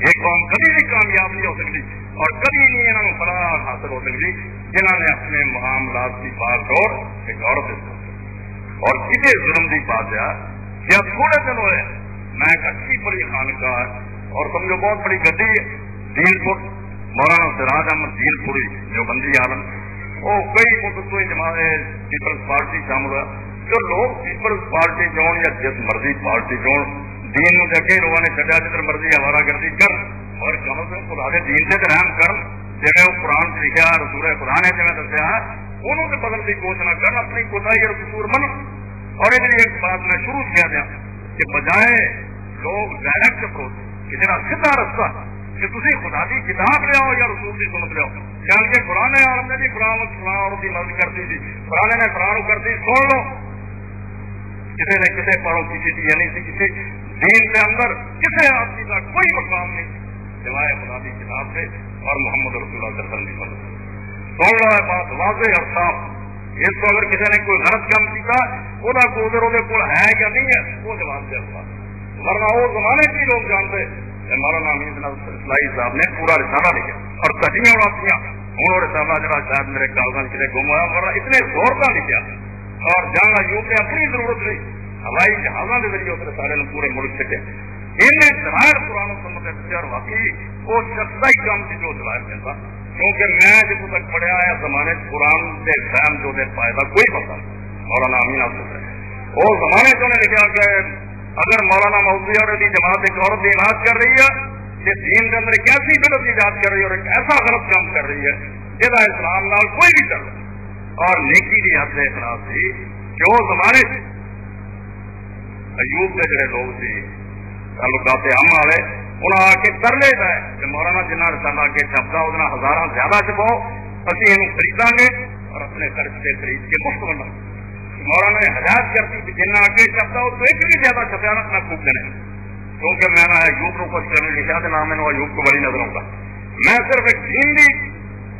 ایک قوم کبھی بھی کامیاب نہیں ہو سکتی اور کبھی نہیں انہوں نے فلاح حاصل ہو سکتی جنہوں نے اپنے معاملات کی بات اور ایک عورت اور کسی ظلم کی بات ہے کیا تھوڑے دن ہوئے میں ایک اچھی بڑی خانقاہ اور سمجھو بہت بڑی گدی دین پور مولانا سراج احمد دین پوری جو بندی عالم وہ کئی مدت تو جماعت پیپلز پارٹی شامل ہوا. جو لوگ پیپلز پارٹی چون یا جس مرضی پارٹی چون دین نو جگہ لوگوں نے چڈیا جدھر مرضی ہمارا گردی کر اور کم از کم خدا کے دین سے رحم کر جی وہ قرآن سے لکھا رسول خدا نے جی دسیا انہوں سے بدل کی کوشش نہ کر اپنی کوتاہی اور قصور من. اور یہ ایک بات میں شروع کیا دیا کہ بجائے لوگ ڈائریکٹ اپروچ کہ جنا سیدھا رستہ کہ تھی خدا کی کتاب لے آؤ یا رسول کی سنت لے آؤ کیوں کہ قرآن عالم نے بھی قرآن اور کی مدد کرتی تھی قرآن نے قرآن کرتی سن لو کسی نے کسی پڑھو کسی کی یعنی کسی دین کے اندر کسی آدمی کا کوئی مقام نہیں سوائے خدا کی کتاب سے اور محمد رسول اللہ صلی اللہ علیہ وسلم سن لو ہے بات واضح اور صاف. اس کو اگر کسی نے کوئی غلط کام کیا وہ ادھر وہ ہے یا نہیں ہے وہ جواب دے سکتا ورنہ وہ زمانے کی لوگ جانتے مولانا امین اسلائی صاحب نے پورا رسالہ لکھا اور کٹیاں اڑاتی ہوں وہ رسالہ جڑا شاید میرے کاغذ کتنے گم ہوا ورنہ اتنے زور کا لکھا اور جہاں یوگ نے اپنی ضرورت نہیں ہوائی جہازوں کے ذریعے اس رسالے نے پورے ملک سے انہیں ظاہر قرآن و سنت اختیار واقعی وہ شخصا ہی کام سے جو ظاہر کرتا کیونکہ میں جب تک پڑھیا ہے زمانے قرآن کے فہم جو دے پائے گا کوئی پتہ نہیں. مولانا امین آپ وہ زمانے جو نے لکھا کہ اگر مولانا مودودی اور جماعت ایک عورت علاج کر رہی ہے یہ دین کے اندر کیسی غلط ایجاد کر رہی ہے اور ایک ایسا غلط کام کر رہی ہے جہاں اسلام نال کوئی بھی چل اور نیکی کی حد سے اخلاص تھی کہ وہ زمانے سے ایوب کے جڑے لوگ تھے تعلقات ہم والے انہوں آ کے کر لے ہے کہ مولانا جنہ رسالہ کے چھپتا وہ ہزارہ زیادہ چھپاؤ اسی یہ خریدا گے اور اپنے خرچ سے خرید کے مفت بنا. مولانا نے ہدایت کرتی کہ جنہ آگے چھپتا ہو تو ایک بھی زیادہ چھپیا نا اپنا خوب کریں کیونکہ میں نے ایوب کو کچھ کرنے لکھا تو نہ میں نے ایوب کو بڑی نظر آؤں گا. میں صرف ایک دین کی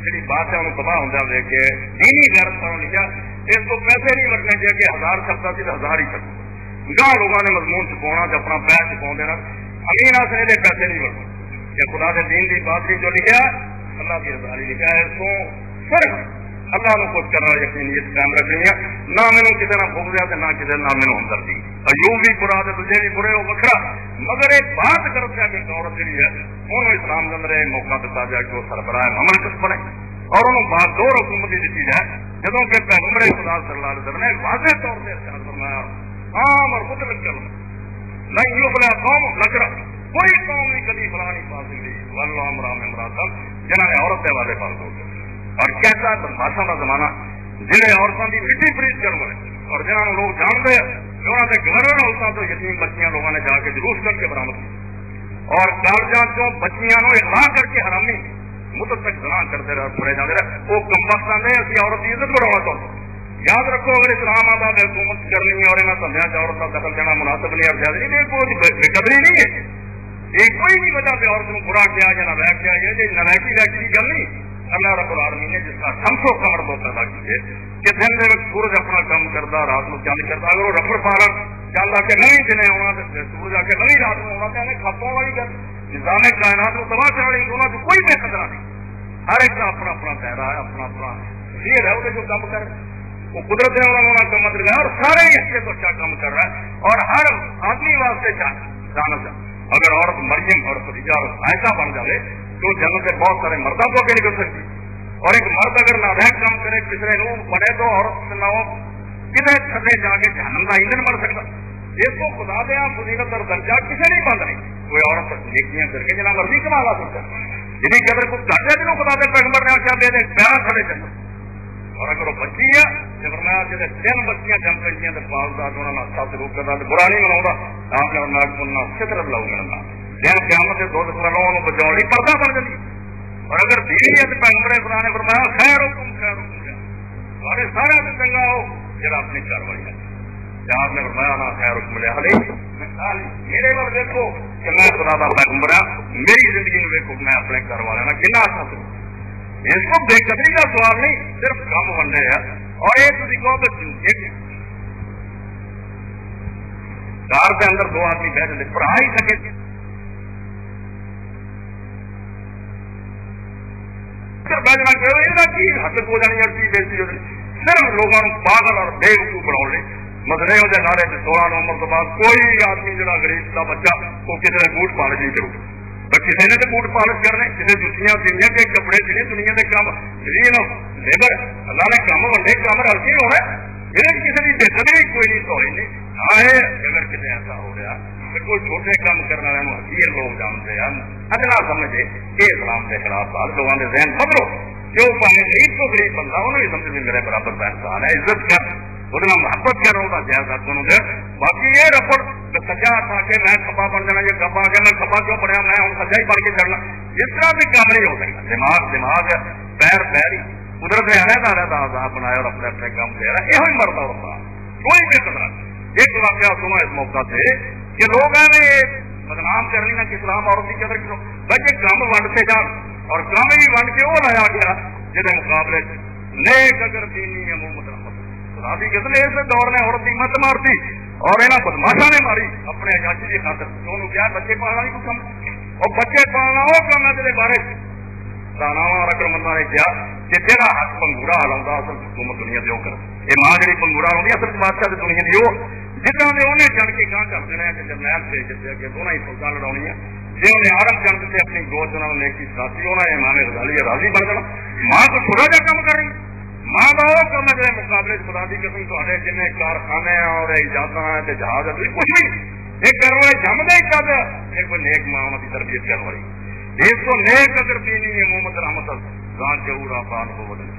جی بات ہے انہوں پتا ہوتا ہے کہ دینی غیرت پر لکھا اس کو پیسے نہیں لگنے چاہیے کہ 1000 چھپتا سی تو 1000 ہی چھپتا گاہ لوگوں نے مضمون چھپاؤنا تو اپنا پیر چھپا دینا امین آسنے دے پیسے نہیں بڑھتے کہ خدا کے دین کی بات جو لکھا اللہ کی رضا لکھا ہے اس کو صرف اللہ کو کچھ کرنا یقینیت قائم رکھنی ہے نہ مینو کسی نہ بھوک دیا نہ کسی نہ مینو ہمدردی ایوب بھی برا تجھے بھی برے ہو وکرا مگر ایک بات کرتے ہیں کہ عورت جی ہے انہوں اسلام کے اندر موقع دیتا جائے کہ وہ سربراہ مملکت بنے اور انہوں بات دور حکومت دیتی جائے جدوں کہ پیغمبر خدا صلی اللہ علیہ وسلم نے واضح طور سے ارشاد فرمایا عام اور مطلق کرنا نہیں یفلح قوم لکڑا کوئی قوم نہیں کبھی فلاح نہیں پا سکتی واللہ امرهم امرأۃ جنہوں نے عورت کے والے پاس ہو اور کیسا بدماشاں کا زمانہ جنہیں عورتوں کی مٹی فریج کر رہے اور جنہوں لوگ جانتے ہیں انہوں نے گھر عورتوں تو یتیم بچیاں لوگوں نے جا کے جلوس کر کے برامد کی اور کالجوں چوں بچیاں اغوا کر کے حرامی مدت تک گناہ کرتے رہے پڑے جاتے رہے وہ کم وقت آتے اسی عورت کی عزت بڑھانا چاہتے یاد رکھو اگر اسلام آباد حکومت کرنی ہے اور انہیں سمجھا کہ عورت کا قتل دینا مناسب نہیں اور زیادہ یہ کوئی بےقدری نہیں ہے یہ کوئی بھی وجہ سے عورت کو برا کیا یا نہ کیا یہ نلائکی لائکی کی گل نہیں اللہ رب العالمین نے جس کا شمس و قمر بہت پیدا کیے کہ دن کے وقت سورج اپنا کام کرتا رات کو چاند کرتا اگر وہ رفر پارن چاند آ کے نہیں دن آنا سورج آ کے نہیں رات میں آنا تو کھاتوں والی گل نظام کائنات کو تباہ کرنے والی انہوں کو کوئی بے خطرہ نہیں ہر ایک کا اپنا اپنا چہرہ ہے اپنا اپنا شیر ہے وہ جو کام کر وہ قدرت نے انہوں کام کر رہا ہے اور سارے ہی اچھے تو اچھا کام کر رہا ہے اور ہر آدمی واسطے اچانک اگر عورت مریم اور خدیجہ اور عائشہ بن جائے تو جنت سے بہت سارے مردوں کو آگے نکل سکتی. اور ایک مرد اگر نالائق کام کرے کسی نو بنے تو عورت نہ ہو کتنے تھے جا کے جہنم کا ایندھن بن سکتا. اس کو خدا دیا فضیلت اور درجہ کسی نہیں بند نہیں. کوئی عورت نیکیاں کر کے جنا مرضی کما لا سکتا جی قدر کو گھٹ ہے جنہوں خدا دے پیغمبر نے آخیا دے دے پیار کھڑے چلو. اور اگر وہ بچی ہے تو فرمایا جیسے 3 بچیاں جم پہ تو پالتا انہوں نے اچھا سلوک کرتا تو برا نہیں منا آپ نے ناگ بننا فطرت لاؤ ملنا دن قیامت سے 2 سالوں بچاؤ نہیں پردہ بن جاتی. اور اگر بیوی ہے تو پیغمبر خدا نے فرمایا خیر سارے سارے سے چنگا ہو جا اپنی گھر والی ہے. آپ نے فرمایا نا خیر ملے ہلے میرے وال دیکھو کہ میں خدا کا پیغمبر ہوں میری زندگی میں دیکھو میں اپنے گھر والے نا کنا اچھا سکوں. اس کو بے قدری کا سوال نہیں صرف کام بن رہے ہیں. اور یہ تھی کہو کہ کار کے اندر 2 آدمی بیٹھ جاتے پڑھا ہی سکے بیٹھنا کی حقت ہو جانی ہے بےزتی صرف لوگوں پاگل اور بے وقوف بنا لے. مسئلے ہو جائے نارے 16 نومبر کے بعد کوئی آدمی جڑا غریب کا بچہ وہ کسی نے بوٹ پالش نہیں کرو. کسی نے تو بوٹ پالش کرنے کسی جتیاں دنیا کے کپڑے چڑے دنیا کے کام لیبر اللہ نے کام بڑے کام ہلکے ہونا میرے کسی کی بےقدری کوئی نہیں سوئی نہیں. ہاں اگر کسی ایسا ہو رہا کہ کوئی چھوٹے کام کرنے والے حقیر لوگ جانتے ہیں ادنا سمجھے کہ اسلام کے خلاف بات لوگوں کے ذہن بدلو جو پہلے غریب تو غریب بندہ انہوں نے سمجھ میرے برابر کا انسان ہے عزت کر وہ محبت کر رہا ہوں جائز دونوں دے. باقی یہ رپڑ سجا تھا کہ میں کھپا بن جانا یہ کھپا کے میں کھپا کیوں پڑیا میں ہوں سجا ہی پڑھ کے چڑھنا اس طرح بھی کام نہیں ہو سکتا. دماغ پیر ہی قدرت نے علیحدہ آزاد بنایا اور اپنے اپنے کام دے رہا یہ مرتا ہوتا کوئی بے قدر. ایک واقعہ سنا اس موقع سے کہ لوگ ہیں بدنام کرنی نہ کہ اسلام عورت کی قدر کرو بچے کام ونڈتے جان اور کام بھی ونڈ کے وہ لایا گیا جہاں مقابلے نیک اگر دینی ہے محمد رحمت کتنے اس دور نے عورت کی مت مارتی اور یہاں بدماشا نے ماری اپنے عیاشی کی خاطر انہوں کیا بچے پالنا نہیں کچھ کم اور بچے پالنا وہ کام ہے جہاں بارے داناوا رقم نے کیا کہ جہاں ہاتھ پنگورا ہلاؤں اصل حکومت دنیا سے وہ کر یہ ماں جی پنگورا ہلاؤں اصل بادشاہ دنیا کی وہ جتنا نے انہیں چڑھ کے کہاں کر دینا کہ جرنیل سے جتنے کہ دونوں ہی فوجاں لڑاؤنی جی انہیں آرم چڑھ دیتے اپنی گود انہوں نے نیکی ساتھی ہونا ہے امام غزالی راضی بن جانا. ماں تو چھوٹا جا کام کر رہی ماں کا وہ کام ہے مقابلے خدا دی قسم تے جن کارخانے اور ایجاداں ہیں جہاز ہے کچھ بھی ایک گھر والے جمدے ہی چاہتے ایک کوئی نیک ماں کی تربیت کرنے والی اس کو نیک اگر دینی ہے محمد رحمت گاں چور آباد ہو بدل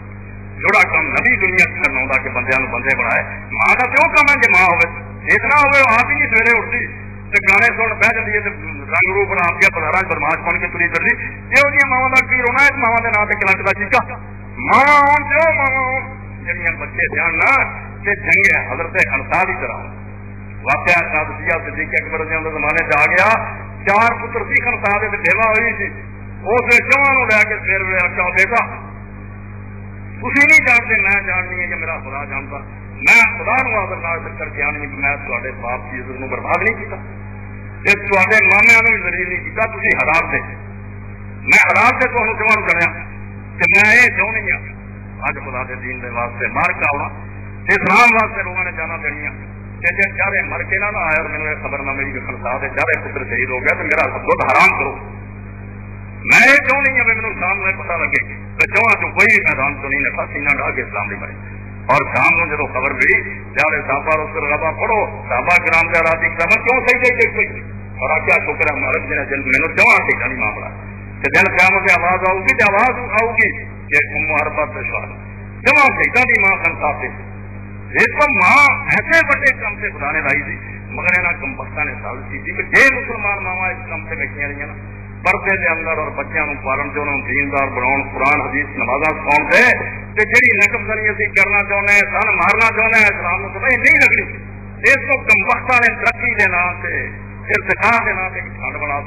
جوڑا کام نبی دنیا کرنا کہ بندے بندے بنائے ماں کا کیوں کام ہے کہ ماں ہوئے اتنا ہوئے آپ ہی نہیں سویرے اٹھتی تو گانے سن بہ جاتی ہے رنگ روپ بنا کے پدارا بدماش بن کے تری کرتی یہ ماوا کا کی رونا ہے ماوا کے نام سے کلنٹ کا چیکا ماوا ہو جو ماوا ہو جنیا بچے دھیان نہ کہ جنگ حضرت خنسا کی طرح واقعہ قادسیہ صدیق اکبر کے زمانے سے آ گیا 4 پتر سی خنسا کے بیوہ ہوئی تھی اس نے چواں لے کے پھر آخیا بیٹا تھی نہیں جانتے میں جاننی ہے کہ میرا خدا جانتا میں خدا نو آدر نال کر کے آنی میں تے باپ کی عزت نو برباد نہیں کیتا تے مامیا نے بھی ذلیل نہیں کیتا تھی حرام سے میں حرام سے تمہیں جوان کریا کہ میں یہ چاہنی ہوں اج خدا کے دین کے واسطے مار کے آنا اسلام واسطے لوگوں نے جانا دینی کہ جی چارے مر کے نہ آیا اور مجھے خبر نہ ملی کہ خنسا کے چارے پتر شہید ہو گیا تو میرا دودھ حرام کرو میں یہ چاہنی ہوں میرے شام میں پتا لگے تو چواں جو کوئی میدان تو نہیں نکا سینہ ڈال کے اسلام نہیں بنے. اور شام کو جب خبر ملی جانے صحابہ رسول ربا پڑھو صحابہ کرام کا راضی کرنا کیوں صحیح دیکھ کوئی اور کیا شکر ہے ہمارے جن میں نے جمع سے نہیں معاملہ کہ دل قیامت سے آواز آؤ گی تو آواز آؤ گی کہ ہر بات دشوار جمع سے نہیں ماں خنسا سے ایک ماں ایسے بڑے کام سے خدا نے لائی تھی مگر یہاں کمبختہ نے سال کی تھی کہ یہ مسلمان ماوا اس کام سے بیٹھیا رہی نا پردے کے اندر اور بچوں کو پالن سے انہوں دیندار بناؤ قرآن حدیث نمازاں سکھاؤ سے جی نقم زنی اسی کرنا چاہتے ہیں سن مارنا چاہتے ہیں اسلام کو نہیں لگنی اس کو کمبختہ نے ترقی کے نام سے ارتقا کے نام سے کھانڈ بنا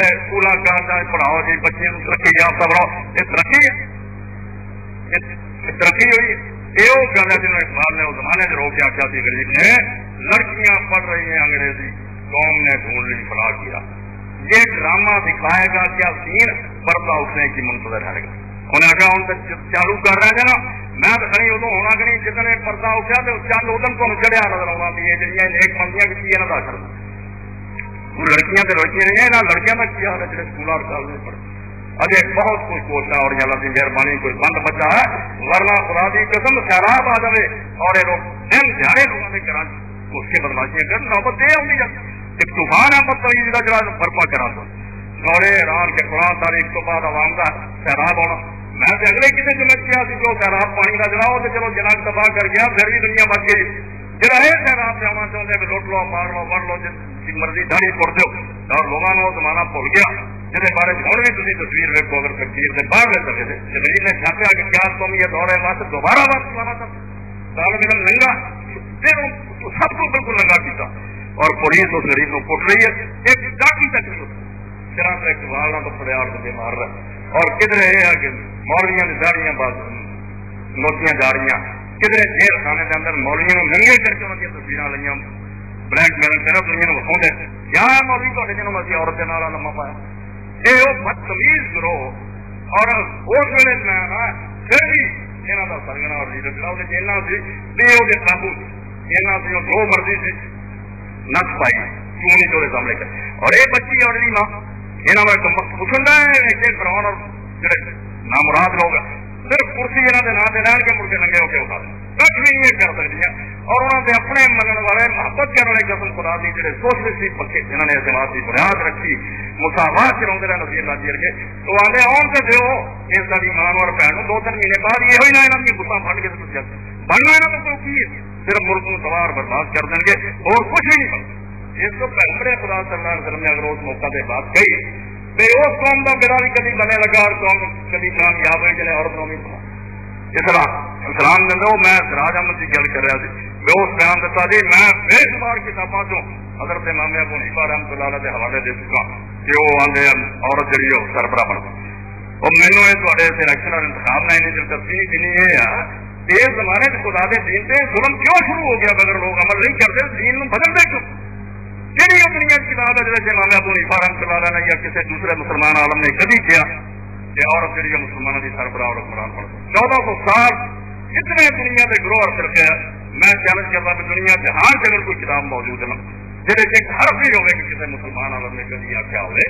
اسکول کالج پڑھاؤ جی بچے ترقی یافتہ بناؤ یہ ترقی ہے ترقی ہوئی یہ وہ گل ہے جنہوں اقبال نے اس زمانے سے روک کے آخیا تھی غریب نے لڑکیاں پڑھ رہی ہیں انگریزی قوم نے ڈھونڈ لی فلاح کیا یہ ڈرامہ دکھائے گا کیا سین پردہ اٹھنے کی منتظر ہے گا انہیں آخیا ہوں تو چالو کر رہے ہیں نا میں تو کہیں ادو ہونا کہ نہیں جتنے پردہ اٹھا تو چل ادم تمہیں چڑھیا نظر آنا بھی یہ جہاں نیک بندیاں کی نہ دس لڑکیاں تو لڑکیاں نہیں ہیں، لڑکیاں کا کیا حال ہے جڑے سکول اور کالج پڑھ اجے بہت کچھ کوشش اور اللہ کی مہربانی کوئی بند بچا ہے، ورنہ خدا کی قسم سیلاب آ جائے اور یہ لوگ دن دیہڑے لوگوں کے گھر اس کے بدماشیاں کر نوبت یہ آتی ہے ایک طوفان ہے بدتمیزی کا جڑا برپا کرا دو سورے ایران کے 15 تاریخ تو بعد عوام کا سیلاب ہونا میں اگلے کسی جمع کیا جو سیلاب پانی کا جڑا ہو تو چلو جناب تباہ کر گیا پھر بھی دنیا بچ گئی جڑا یہ سیلاب جانا چاہتے کہ لوٹ لو مار لو مر لو جس مرضی داڑھی پڑ دو اور لوگوں نے وہ زمانہ بھول گیا جہد بارے ہوں بھی تھی تصویر ویکو اگر تقریر سے باہر لے سکے تھے جمیل نے چھاپیا کہ کیا تم یہ دور ہے واسطے دوبارہ واپس لانا تھا طالب علم ننگا سب کو بالکل ننگا کیا اور پولیس اس غریب کو کٹ رہی ہے ایک ڈاکی تک نہیں ہوتا طرح سے والنا تو پریار سے مار رہا ہے اور کدھر یہ ہے کہ مولویاں کی داڑیاں نوتیاں جاڑیاں کدھر جیل خانے کے اندر مولویوں ننگے کر کے انہوں نے تصویر لائیاں بلیک میل کر دنیا کو وکھاؤں یا مولوی تے جنہوں میں عورت کے نال لما پایا یہ بدتمیز گروہ اور اس ویلے میں پھر بھی یہاں کا سرگنا اور لیڈر چلا جیلوں سے بھی قابو یہاں سے جو مرضی سے نس پائی کیوں نہیں چورے سامنے کر اور یہ بچی اور ماں یہاں میں پوچھنا ہے فرعون اور جڑے نامراد لوگ صرف کرسی یہاں کے نام سے رہن کے مڑ کے ننگے ہو کے اٹھا دیں کچھ بھی نہیں کر سکتی اور انہوں نے اپنے منن والے محبت کرنے والے قسم خدا دی جڑے سوشلسٹ پکے جنہوں نے اعتماد کی بنیاد رکھی مساوات چلاؤ رہے نصیر اللہ جی کے تو آدھے آن سے دو اس کا بھی ماں اور بہن 2-3 مہینے بعد یہ ہوئی نہ یہاں کی گسا پھٹ کے بننا یہاں کو کی صرف ملک کو سوار برباد کر دیں گے اور کچھ بھی نہیں بنتا اس کو پیغمبر خدا صلی اللہ علیہ وسلم نے اگر اس موقع سے بات کہی تو اس قوم کا بیڑا بھی کبھی بنے لگا اور قوم کبھی کامیاب ہوئی جنہیں عورتوں میں اسلام دے میں سراج احمد کی گل کر رہا تھی میں اس بیان دیتا جی میں بے شمار کتاباں چوں حضرت امام ابو حنیفہ رحمۃ اللہ علیہ کے حوالے دے چکا کہ وہ آدھے عورت جہی ہے سربراہ بنتا اور مینو یہ تھوڑے سلیکشن اور انتخاب میں انہیں دلچسپی جنی یہ ہے اس زمانے سے خدا دے دین سے ظلم کیوں شروع ہو گیا اگر لوگ عمل نہیں کرتے دین میں بدلتے کیوں کہڑی اپنی کتاب ہے جیسے امام ابو حنیفہ رحمۃ اللہ علیہ یا کسی دوسرے مسلمان عالم نے کبھی کیا کہ عورت جہی مسلمانوں کی سربراہ اور حکمران پڑتا 1400 سال اتنے دنیا کے گروہ اور فرقے میں چیلنج کرتا کہ دنیا جہاں سے اگر کوئی کتاب موجود ہے جہاں ایک حرف بھی ہوگا کہ کسی مسلمان عالم نے کبھی آخیا ہوئے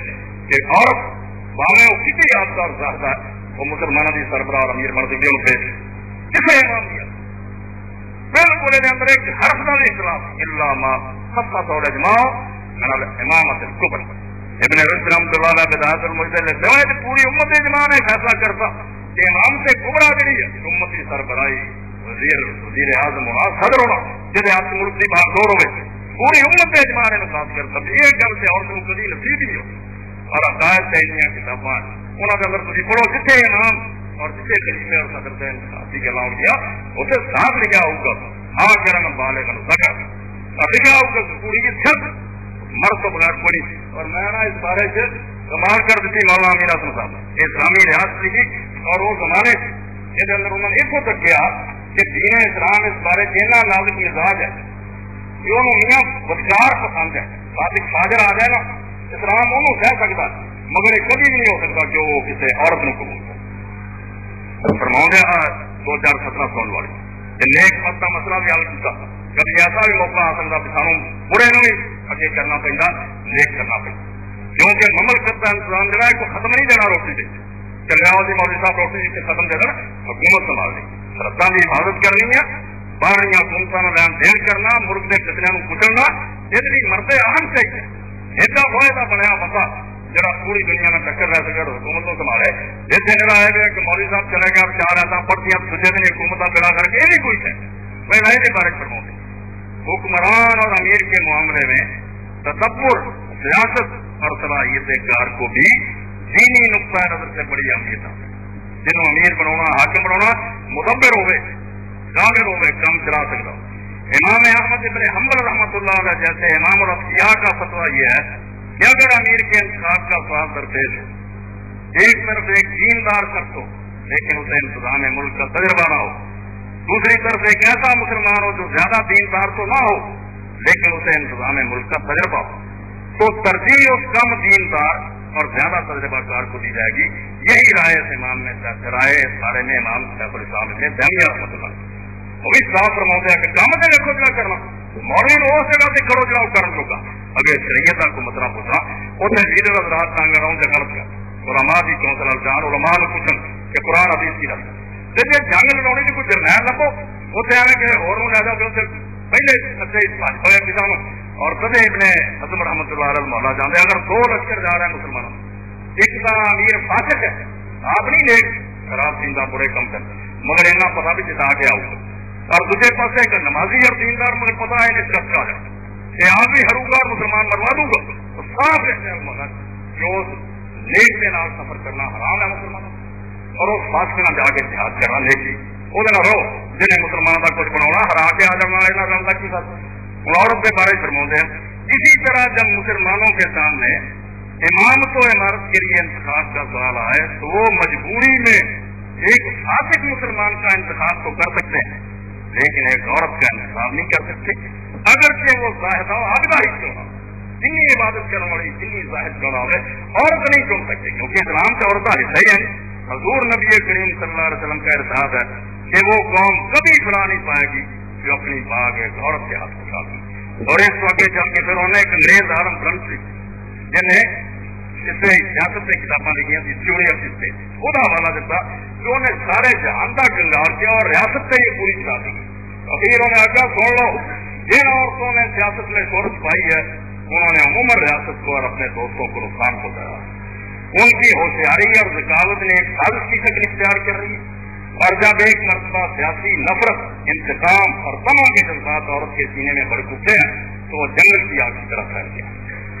کہ عورت باہیں وہ کسی یادگار چاہتا ہے وہ مسلمانوں کی سربراہ اور امیر مرد گل پہ کسی امام دیا بالکل اندر ایک حرف کا بھی اختلاف اللہ ما خاصا طور اجماع امامت الکبر ابن رشد رحمۃ اللہ علیہ بدایت المجتہد پوری امت اجماع نے فیصلہ کرتا کہ امام سے کبرا جڑی ہے امت کی سربراہی وزیر اعظم ہونا صدر ہونا جہاں ہاتھ ملک کی بات دور ہوئے پوری امت اجماع نے ساتھ کرتا یہ گل سے عورت کو کبھی نصیب نہیں ہو اور عقائد چاہیے کتاباں انہوں کے اندر تھی پڑھو جتنے امام اور جتنے خلیفے اور صدر سے انتخابی گلا ہو گیا اسے صاف لکھا ہوگا ہاں کرن بالغ ذکر اور لکھا ہوگا پوری کی صرف مرد تو بغیر کوئی اور میں نا اس بارے سے کمال کر دیتی مولانا امیر حسن صاحب اسلامی ریاست لکھی اور وہ زمانے کے اندر انہوں نے اس کو تک کیا کہ دین اسلام اس بارے اتنا نازک مزاج ہے کہ انہوں میاں بدکار پسند ہے صادق فاجر آ جائے نا اسلام انہوں کہہ سکتا مگر یہ کبھی بھی نہیں ہو سکتا کہ وہ کسی عورت نے قبول کرے فرماؤں دیا 2017 سال والے نیک مت کا مسئلہ بھی حل کیا کبھی ایسا بھی موقع آ سکتا کہ سانوں برے نو بھی اگے کرنا پہنتا نیک کرنا پہنتا کیونکہ مملکت کا انتظام جڑا ہے کوئی ختم نہیں دینا روٹی سے چلیاؤ جی مولوی صاحب روٹی سے ختم دے دینا حکومت سنبھالنی سرحدوں کی حفاظت کرنی ہے باہر حکومتوں کا لین دین کرنا ملک کے کچرے کو کچلنا یہ مرد اہم چاہیے ایڈا فائدہ بنیا مسا جڑا پوری دنیا میں ٹکر رہ سکے حکومت کو سنبھالے جیسے جڑا ہے کہ مولوی صاحب چلے گا 4 ایسا پڑھتی دوسرے دن حکومت بلا کر کے یہ بھی کوئی ہے میں نہیں کے بارے فرماؤں حکمران اور امیر کے معاملے میں تدبر سیاست اور صلاحیت کار کو بھی دینی نقطۂ نظر سے بڑی اہمیت ہے جنہوں امیر بنانا حاکم بنانا مدبر ہوئے ظاہر ہوئے کام چلا سکتا امام احمد ابن حنبل رحمۃ اللہ علیہ جیسے امام الانبیاء کا فتویٰ یہ ہے کہ اگر امیر کے انتخاب کا سوال درپیش ہو ایک طرف ایک دیندار شخص ہو لیکن اسے انتظام ملک کا تجربہ نہ ہو دوسری طرف ایک ایسا مسلمان ہو جو زیادہ دیندار تو نہ ہو لیکن اسے انتظام ملک کا تجربہ ہو تو ترجیح اس کم دیندار اور زیادہ تجربہ کار کو دی جائے گی یہی رائے اس امام میں رائے اس بارے میں امام شیخ الاسلام نے تیمیہ رحمۃ اللہ وہ بھی صاف فرماتے ہیں کہ کام سے دیکھو جڑا کرنا مولوی اس جگہ سے کھڑو جڑا کرن لوگا اگے شریعت کو مطلب پوچھا اتنے لیڈر حضرات تانگ رہا ہوں جگہ کیا علماء کی کونسل جان علماء کو پوچھن کہ قرآن حدیث کی رکھ جی جنگ لڑاؤنی کی کوئی جرنیل لگو اتنے آئے کہ اور لے جاؤ پہلے سچے ہوئے کسانوں اور کدے ابن حضرت رحمۃ اللہ علیہ مولا جانے اگر 2 لشکر جا رہے ہیں مسلمانوں ایک کا امیر فاسق ہے آپ نہیں نیک خراب دیندار برے کم کر مگر اینا پتا بھی جتا کے آؤ اور دوسرے پاس ایک نمازی اور دیندار مجھے پتا ہے انہیں صرف کا ہے کہ آپ بھی ہروگا اور مسلمان مروا دوں گا تو صاف ہے مگر جو نیک کے نال سفر کرنا حرام ہے مسلمانوں اور وہ فاسق نہ جا کے جہاد کرنا نیک کی وہ نہ رہو جنہیں مسلمانوں کا کچھ بنا ہرا کے آ جانا ہے رنگا کی بات عورت کے بارے فرماتے ہیں اسی طرح جب مسلمانوں کے سامنے امامت و عمارت کے لیے انتخاب کا سوال آئے تو وہ مجبوری میں ایک فاسق مسلمان کا انتخاب تو کر سکتے ہیں لیکن ایک عورت کا انتخاب نہیں کر سکتے اگرچہ وہ زاہدہ عابدہ ہی کیوں نہ جنی عبادت کرنے والی جنی زاہد کیوں نہ ہو عورت نہیں چن سکتے کیونکہ اسلام کا عورت حصہ ہی ہے حضور نبی کریم صلی اللہ علیہ وسلم کا ارشاد ہے کہ وہ قوم کبھی بلا نہیں پائے گی جو اپنی باغ ایک عورت کے ہاتھ اٹھا دی اور اس وقت چل کے پھر انہوں نے ایک انگریز عالم گرنتھ سی جنہیں اس سے سیاست سے کتابیں لکھی ہیں تھیوری آف اسٹیٹ وہ حوالہ دیتا جو انہیں سارے جہان کا کنگار کیا اور ریاست سے یہ پوری چلا دی اخیر انہوں نے آگاہ سن لو جن عورتوں نے سیاست میں شہرت پائی ہے انہوں نے عموماً ریاست کو اور اپنے دوستوں کو نقصان پہنچایا ان کی ہوشیاری اور ذکاوت نے ایک سازش کی شکل اختیار کر رہی اور جب ایک مرتبہ سیاسی نفرت انتقام اور تمام کے جذبات عورت کے سینے میں بڑھ اٹھے ہیں تو وہ جنگل کی آگ کی طرف پھیل گیا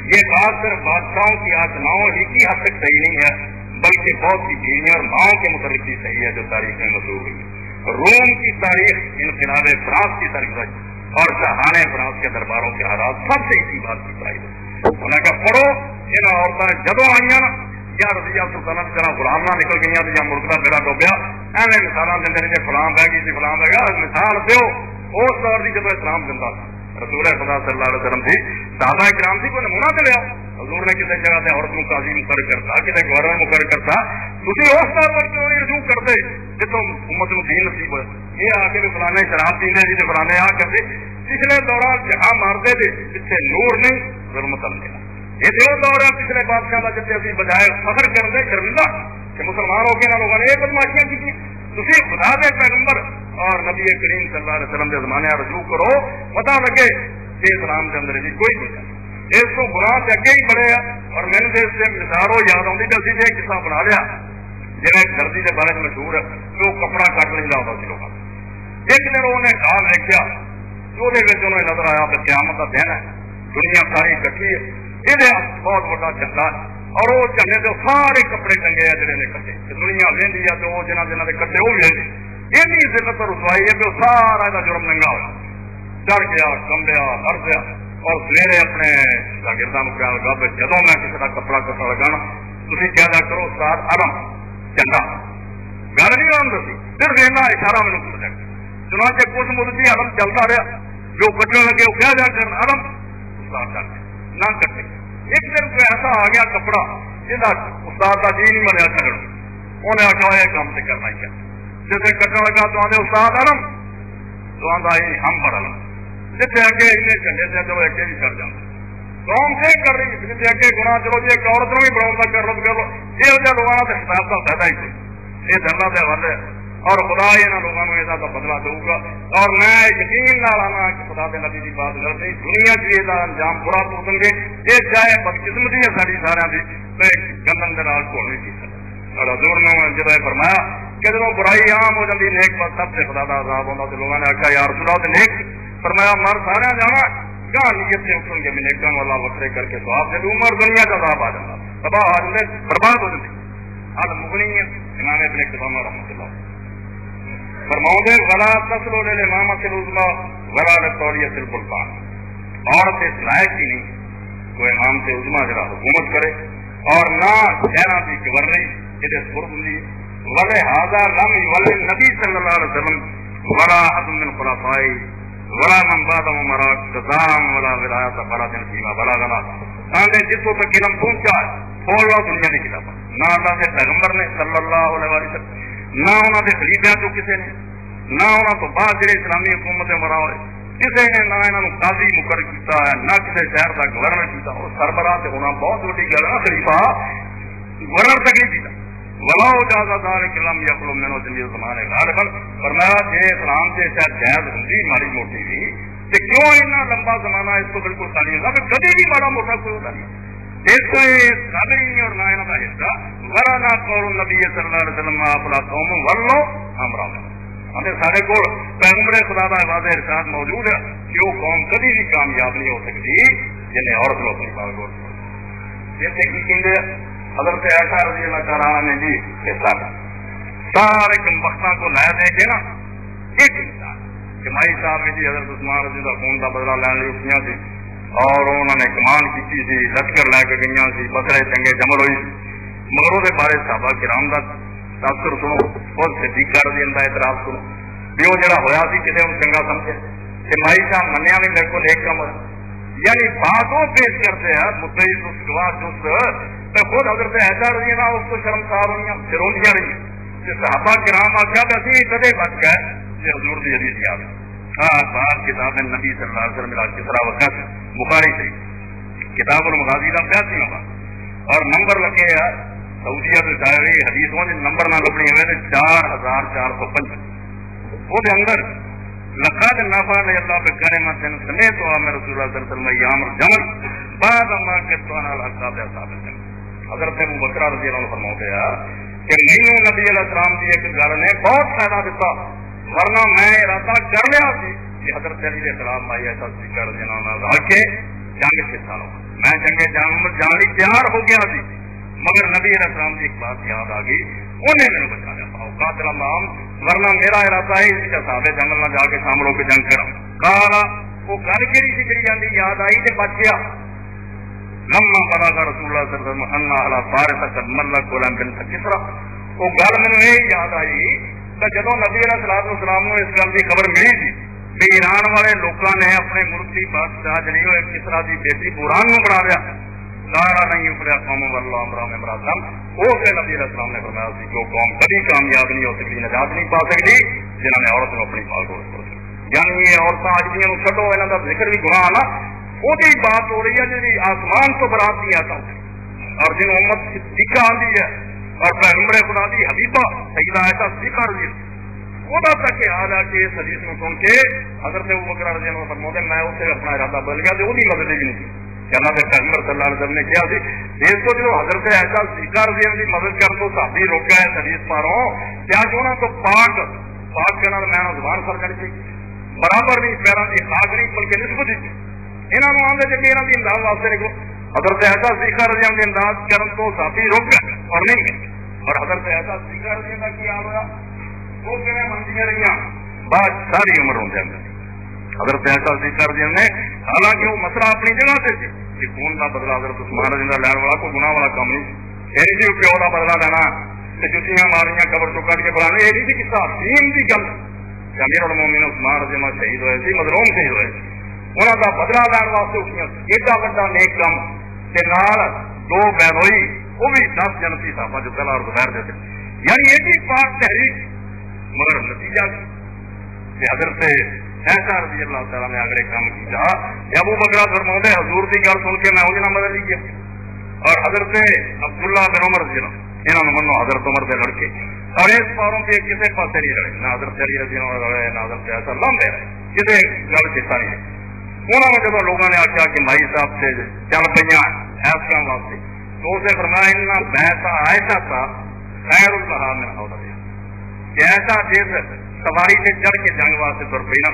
یہ بات صرف بادشاہوں کی آتماؤں ہی کی حد تک صحیح نہیں ہے بلکہ بہت سی بیویوں اور ماؤں کے متعلق بھی صحیح ہے جو تاریخ میں مشہور ہوئی روم کی تاریخ انقلاب فرانس کی تاریخ اور شاہان فرانس کے درباروں کے حالات سب سے اسی بات کی پڑھائی انہوں نے کہا پڑھو ان عورتوں نے جدو آئی نا یا رضیہ سلطنت طرح غلام نہ نکل گئی یا ملک کا بیڑا ڈوبیا ایویں مثال دیں جی فلام بہ گئی جی فلام بہ گیا مثال دو اس دور کی جب اسلام زندہ رسول خدا صلی اللہ علیہ وسلم تھی صحابہ کرام تھی کوئی نمونہ تو لیا حضور نے کسی جگہ سے عورت کو قاضی مقرر کرتا کسی گورنر مقرر کرتا تھی اس دور پر کیوں نہیں رجوع کرتے جتوں امت میں دین نصیب ہوئے یہ آ کے بھی فلانے شراب پیندے جی فلانے آ کرتے پچھلے دوران جہاں مارتے تھے پچھے نور نہیں ظلمت نہیں یہ جو دور ہے پچھلے بادشاہ کا جب ابھی بجائے فخر کرتے شرمندہ کہ مسلمان ہو کے نہ لوگوں نے یہ بدماشیاں کی تھی خدا دے پیغمبر اور نبی کریم صلی اللہ علیہ وسلم کے زمانے رجوع کرو پتا لگے کہ اسلام کے اندر بھی کوئی نہیں اس کو گناہ سے اگے ہی بڑھے اور میں نے اس سے مثالوں یاد آتی جلدی سے قصہ بنا لیا جی گردی کے بارے میں مشہور ہے کہ وہ کپڑا کٹ لینا ہوتا سی لوگوں ایک دن انہوں نے ڈال دیکھا انہوں نے نظر آیا کہ قیامت کا دن ہے دنیا ساری کٹھی ہے یہ بہت بڑا جھنڈا اور وہ جھنڈے سے سارے کپڑے ٹنگے ہیں جڑے نے کٹے دنیا لینی ہے تو وہ جنہ جنہ کے کٹے وہ بھی لینی اینی ذلت اور رسوائی ہے کہ وہ سارا کا جرم ننگا ہوا چڑھ گیا کمبیا لڑ گیا اور سویرے اپنے شاگردوں کو کہنے لگا جدو میں کسی کا کپڑا کٹا لگانا تھی کیا کرو استاد علم جھنڈا گل نہیں آن دسی صرف اینا اشارہ مجھے سمجھ چنانچہ کچھ مدتی علم چلتا رہا جو کٹنے لگے وہ کیا جا کر علم استاد کر نہ کٹے ایک دن کوئی ایسا آ گیا کپڑا جہاں استاد کا جی نہیں مریا چلن انہیں آخیا یہ کام سے کرنا ہی جیسے کٹنے لگا تو آدھے استاد علم تو آدھا ہم پر علم جیسے اگے انہیں جھنڈے سے چلو اگے بھی کر جانا قوم سے کر رہی جیسے اگے گنا چلو جی ایک عورت بھی بڑھاؤ کر لو کر لو یہ لوگوں کا حساب کا فائدہ ہی کوئی یہ دھرنا سے حل ہے اور خدا یہاں لوگوں کو یہ بدلا دوں گا اور میں یقین نہ لانا کہ خدا کے نبی کی بات کرتے دنیا کی یہ انجام برا پوچھیں گے یہ چاہے بدقسمتی ہے ساری سارا کی تو گندم کے نال کھول نہیں سکتا اور حضور نے جب فرمایا کہ جب برائی عام ہو جاتی نیک پر سب سے خدا کا عذاب ہوتا تو لوگوں نے آخیا یار سنا تو نیک فرمایا مر سارا جانا کہاں نیت سے اٹھیں گے نیکن والا وکرے کر کے تو آپ سے عمر دنیا کا عذاب آ جاتا تباہ آ جاتے برباد ہو جاتی حد مغنی ہے امام ابن قدامہ رحمۃ اللہ فرماؤں ولا تصل الامامۃ العظمیٰ ولا للتولیۃ السلطان عورت اس لائق ہی نہیں کوئی امام سے عظمیٰ جرا حکومت کرے اور نہ شہرا کی گورنری جہاں سرد ہوں ولہذا لم یولد النبی صلی اللہ علیہ وسلم ولا احد من خلفائه ولا من بعدهم مرا اقتدام ولا ولایت فرد فیما بلغنا آندے جتوں تک علم پہنچا کھول لو دنیا کی کتابیں نہ اللہ کے پیغمبر نے صلی اللہ علیہ وسلم نہ انہوں نے خلیفہ تو کسی نے نہ انہوں تو بعد جڑے اسلامی حکومت مرا ہوئے کسی نے نہ انہوں قاضی مقرر کیتا ہے نہ کسی شہر کا گورنر کیتا. اور سربراہ سے ہونا بہت بڑی گل ہے. خلیفہ گورنر تک نہیں کیتا. ولاؤ جازا دار کلم یقلو مینو جمیل زمانے غالباً فرمایا جی اسلام سے شاید جائز ہوتی ماڑی موٹی بھی تو کیوں اتنا لمبا زمانہ اس کو بالکل خالی ہوگا کہ کبھی بھی ماڑا موٹا کوئی ہوتا نہیں. اس کو قابل نہیں اور نہ انہوں کا حصہ ورانا قول نبی صلی اللہ علیہ وسلم اپنا قوم ولو ہمراہ ہمیں سارے کو پیغمبر خدا کا واضح ارشاد موجود ہے کہ وہ قوم کبھی بھی کامیاب نہیں ہو سکتی جنہیں عورت لوگ اپنی بات کو جیسے کی کہیں حضرت عائشہ رضی اللہ تعالیٰ نے جی سارے وقتوں کو لا دے کے نا ایک مثال کہ مائی صاحب نے جی حضرت عثمان رضی اللہ خون کا بدلا لینے اٹھیاں سی اور انہوں نے کمان کی سی لشکر لے کے گئی سی بسرے چنگے جمل ہوئی مگر وہ بارے صحابہ کرام کا تاثر سنو خود صدیق رضی اللہ اعتراض سنو بھی وہ جڑا ہویا سی کسی ہوں چنگا سمجھے کہ مائی صاحب منیا نہیں میرے کو ایک کم یعنی باتوں پیش کرتے ہیں مدعی چست گواہ چست تو خود حضرت عائشہ رضی اللہ اس کو شرمسار ہوئی پھروندیاں رہی کہ صحابہ کرام آخیا تو اسی کدے بچ گئے یہ حضور کی حدیث یاد ہاں بات کتاب نبی صلی اللہ علیہ وسلم کسرا وقت بخاری شریف کتاب المغازی کا 85 نمبر اور نمبر لگے ہے سعودیہ سے جائے حدیثوں کے نمبر نہ لبنی ہوئے 4405 وہ اندر لقد نفعني الله بكلمة سمعتها من رسول الله صلى الله عليه وسلم ايام الجمل بعد ما كنت انا على اصحاب الجمل. حضرت ابو بکر رضی اللہ عنہ فرماتے ہیں کہ مینوں نبی علیہ السلام کی ایک گل نے بہت فائدہ دیتا ورنہ میں ارادہ کر لیا سی کہ حضرت علی علیہ السلام بھائی ایسا ذکر رضی اللہ عنہ رہ کے جنگ سے سالوں میں جنگ جان لی تیار ہو گیا سی مگر نبی علیہ السلام کی ایک بات یاد آ گئی انہیں میرے بچا لیا قاتل امام ورنہ میرا ارادہ ہے اس کا صحابہ جنگل میں جا کے شامل ہو کے جنگ کرا کہا وہ گل کہڑی سی کری جاتی یاد آئی تو بچ گیا. لما بلغ رسول اللہ صلی اللہ علیہ وسلم ان على فارس قد ملك غلام بن کسرا وہ گل مینوں یہ یاد آئی کہ جدوں نبی علیہ الصلوۃ والسلام کو اس گل کی خبر ملی تھی کہ ایران والے لوگوں نے اپنے ملک کی بادشاہ جنی ہوئے کسرا کی بیٹی بوران کو بنا دیا سارا نہیں اپنے قوم واللہ امرام امراضم وہ سے نبی علیہ السلام نے فرمایا سی کہ وہ قوم کبھی کامیاب نہیں ہو سکتی نجات نہیں پا سکتی جنہوں نے عورت کو اپنی پال کو یعنی یہ عورتیں اجنبیاں چھڈو انہوں کا ذکر بھی گناہ نا وہ بات ہو رہی ہے جی آسمان تو برات نہیں آتا اور جن امت صدیقہ آتی ہے اور پیغمبر خدا کی حبیبہ سیدہ عائشہ صدیقہ رضی وہ تک کہ آ جا کے اس حدیث میں سن کے حضرت ابو بکر رضی اللہ عنہ فرماتے میں اسے اپنا ارادہ بدل گیا تو وہ مدد بھی نہیں تھی اللہ کے پیغمبر صلی اللہ علیہ وسلم نے کیا سی اس کو جو حضرت عائشہ صدیقہ رضی اللہ کی مدد کر تو صحابی روکا ہے حدیث پاروں کیا کیوں نہ تو پاک کے نال میں زبان سر کرنی چاہیے برابر نہیں پیروں کی خاک نہیں بلکہ نسبت ہی انہوں نے آدھے جی یہاں کی امداد واسطے نکلو حضرت عائشہ صدیقہ رضی اللہ کی امداد کرن تو صحابی روک گئے اور نہیں گئے اور حضرت عائشہ صدیقہ رضی اللہ کی حال ہوا وہ کیویں منتیاں رہیاں بعد ساری عمر ہوں جاندے حضرت عائشہ صدیقہ رضی اللہ نے حالانکہ وہ مسئلہ اپنی جگہ سے سی کہ خون کا بدلہ حضرت عثمان رضی اللہ لین والا کوئی گناہ والا کام نہیں یہ نہیں پیو کا بدلہ لینا جتیاں ماریاں قبر چو کٹ کے بلانے یہ نہیں کسا دین کی گل امیر المومنین عثمان رضی اللہ شہید ہوئے سی مظلوم شہید ہوئے انہوں کا بدلا لین واسطے اٹھیاں ایڈا بڑا نیک کام کے نال 2 بہنوئی وہ بھی 10 جنتی صحابہ جو پہلا اور دوپہر دیتے یعنی ایڈی پاک تحریک مگر نتیجہ کہ حضرت عائشہ رضی اللہ تعالیٰ نے اگلے کام کیا ابو بکر فرماتے حضور کی گل سن کے میں انہیں مدد لی گیا اور حضرت عبداللہ بن عمر رضی اللہ انہوں نے منو حضرت عمر سے لڑکے اور اس پاروں کے کسی پاسے نہیں لڑے نہ حضرت علی رضی اللہ لڑے نہ حضرت عائشہ لمبے کسی گل چیتا نہیں انہوں نے جب لوگوں نے آخیا کہ بھائی صاحب سے چل پہ ایس کام واسطے تو اسے فرمایا ان بیسا عائشہ تھا خیر اللہ میں ہوتا کہ ایسا جس سواری سے چڑھ کے جنگ واسطے تر پی نا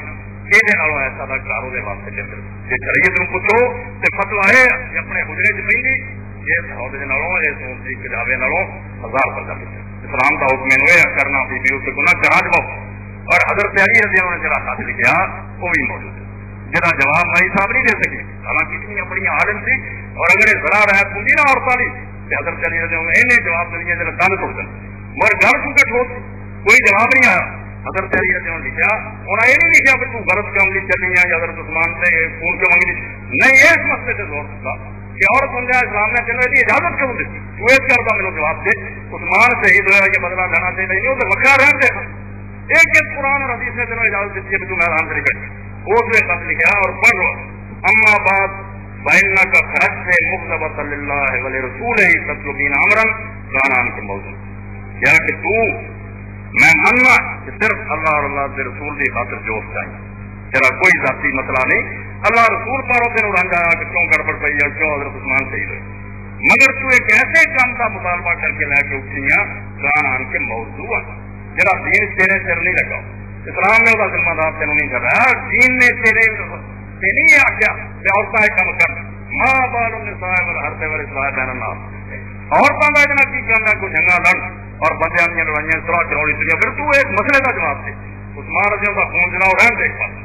یہ ایسا کا گھر وہ واسطے چل جی شریعت پوچھو تو فتوا ہے اپنے حجرے چ پہ اس عہدے نالوں اس کی کتابیں نالوں 1000 فرض اسلام کا حکم یہ کرنا سی بھی اسے گناہ کرا دو اور حضرت علی رضی اللہ نے جڑا خط لکھا وہ بھی موجود ہے جہاں جواب بھائی صاحب نہیں دے سکے حالانکہ اتنی اپنی عالم سی اور اگر یہ ذرا رعایت ہوتی نا عورتوں کی تو حضرت علی رضی اللہ انہیں جواب دے دیا جب گل ٹوٹ جائے مگر گل چونکہ ٹوٹ کوئی جواب نہیں آیا حضرت علی رضی اللہ لکھا انہیں یہ نہیں لکھا کہ تو غلط کام نہیں چلی ہے یا حضرت عثمان سے خون کیوں منگی نہیں اس مسئلے سے زور دیتا کہ اور سمجھا اسلام نے چلنے کی اجازت کیوں دیتی تو اس کرتا میرے جواب دے عثمان شہید ہوا یہ بدلا لینا چاہیے نہیں وہ تو وقت رہتے ایک ایک قرآن اور حدیث نے تینوں اجازت دیتی ہے کہ تو میدان سے نکل اس میں خط لکھا اور پڑھ لو اما بعد فإنك خرجت مغضبا لله ولرسوله تطلبين امرا كان عنك موضوع، یا کہ تو میں ماننا کہ صرف اللہ اور اللہ کے رسول کی خاطر جوش چاہیے، تیرا کوئی ذاتی مسئلہ نہیں، اللہ رسول پاروں تین رنگ آیا کہ کیوں گڑبڑ پی ہے، کیوں حضرت عثمان صحیح ہوئے، مگر تو ایک ایسے کام کا مطالبہ کر کے لے کے اٹھی ہیں کان آن کے موضوع جرا دین تیرے سر نہیں لگا، اسلام نے وہ ذمہ دار تینوں نہیں کر رہا، دین نے تیرے نہیں آخیا کہ عورتیں کم کر ماں بال النساء والحرث والإصلاح بین الناس، عورتوں کا اتنا کی کرنا کوئی جنگا لڑ اور بندیاں دیا لڑائیاں سراہ چڑھائی سڑیاں، پھر تو ایک مسئلے کا جواب دے، عثمان رضی اللہ خون جلاؤ رہن دے پاس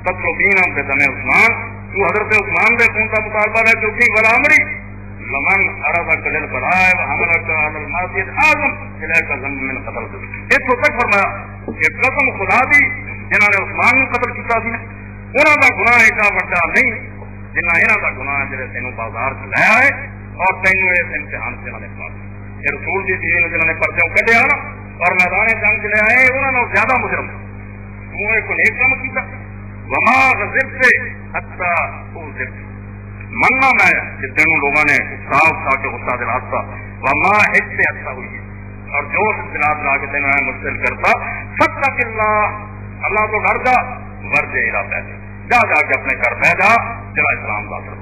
تطلبین ہم دم عثمان، تو حضرت عثمان دے خون کا مطالبہ ہے کہ اٹھی والامری لمن ارادک للبراء وحملک علی المعصیۃ اعظم الیک ذنب من قتل، اتوں تک فرمایا کہ قسم خدا دی جنہوں نے عثمان کو قتل کیا سی انہوں کا گناہ ایڈا وڈا نہیں جنہ یہاں کا گناہ جڑے تینوں بازار چ لایا ہے اور تینوں اس امتحان سے انہوں نے پاس رسول کی دین جنہوں نے پردوں کٹیا اور میدان جنگ چ لے آئے انہوں نے زیادہ مجرم تو ایک نیک کام کیا وما غضبت حتی اغضبت، مننا میں کہ تینوں لوگوں نے غصہ اٹھا کے غصہ دلاتا وما حس سے حصہ ہوئی ہے اور جو دلا دلا کے تینوں مشکل کرتا فتق اللہ، اللہ کو ڈر جا ورجے الہ بیت، جا جا کے اپنے گھر بہ جا چلا اسلام کا اثر۔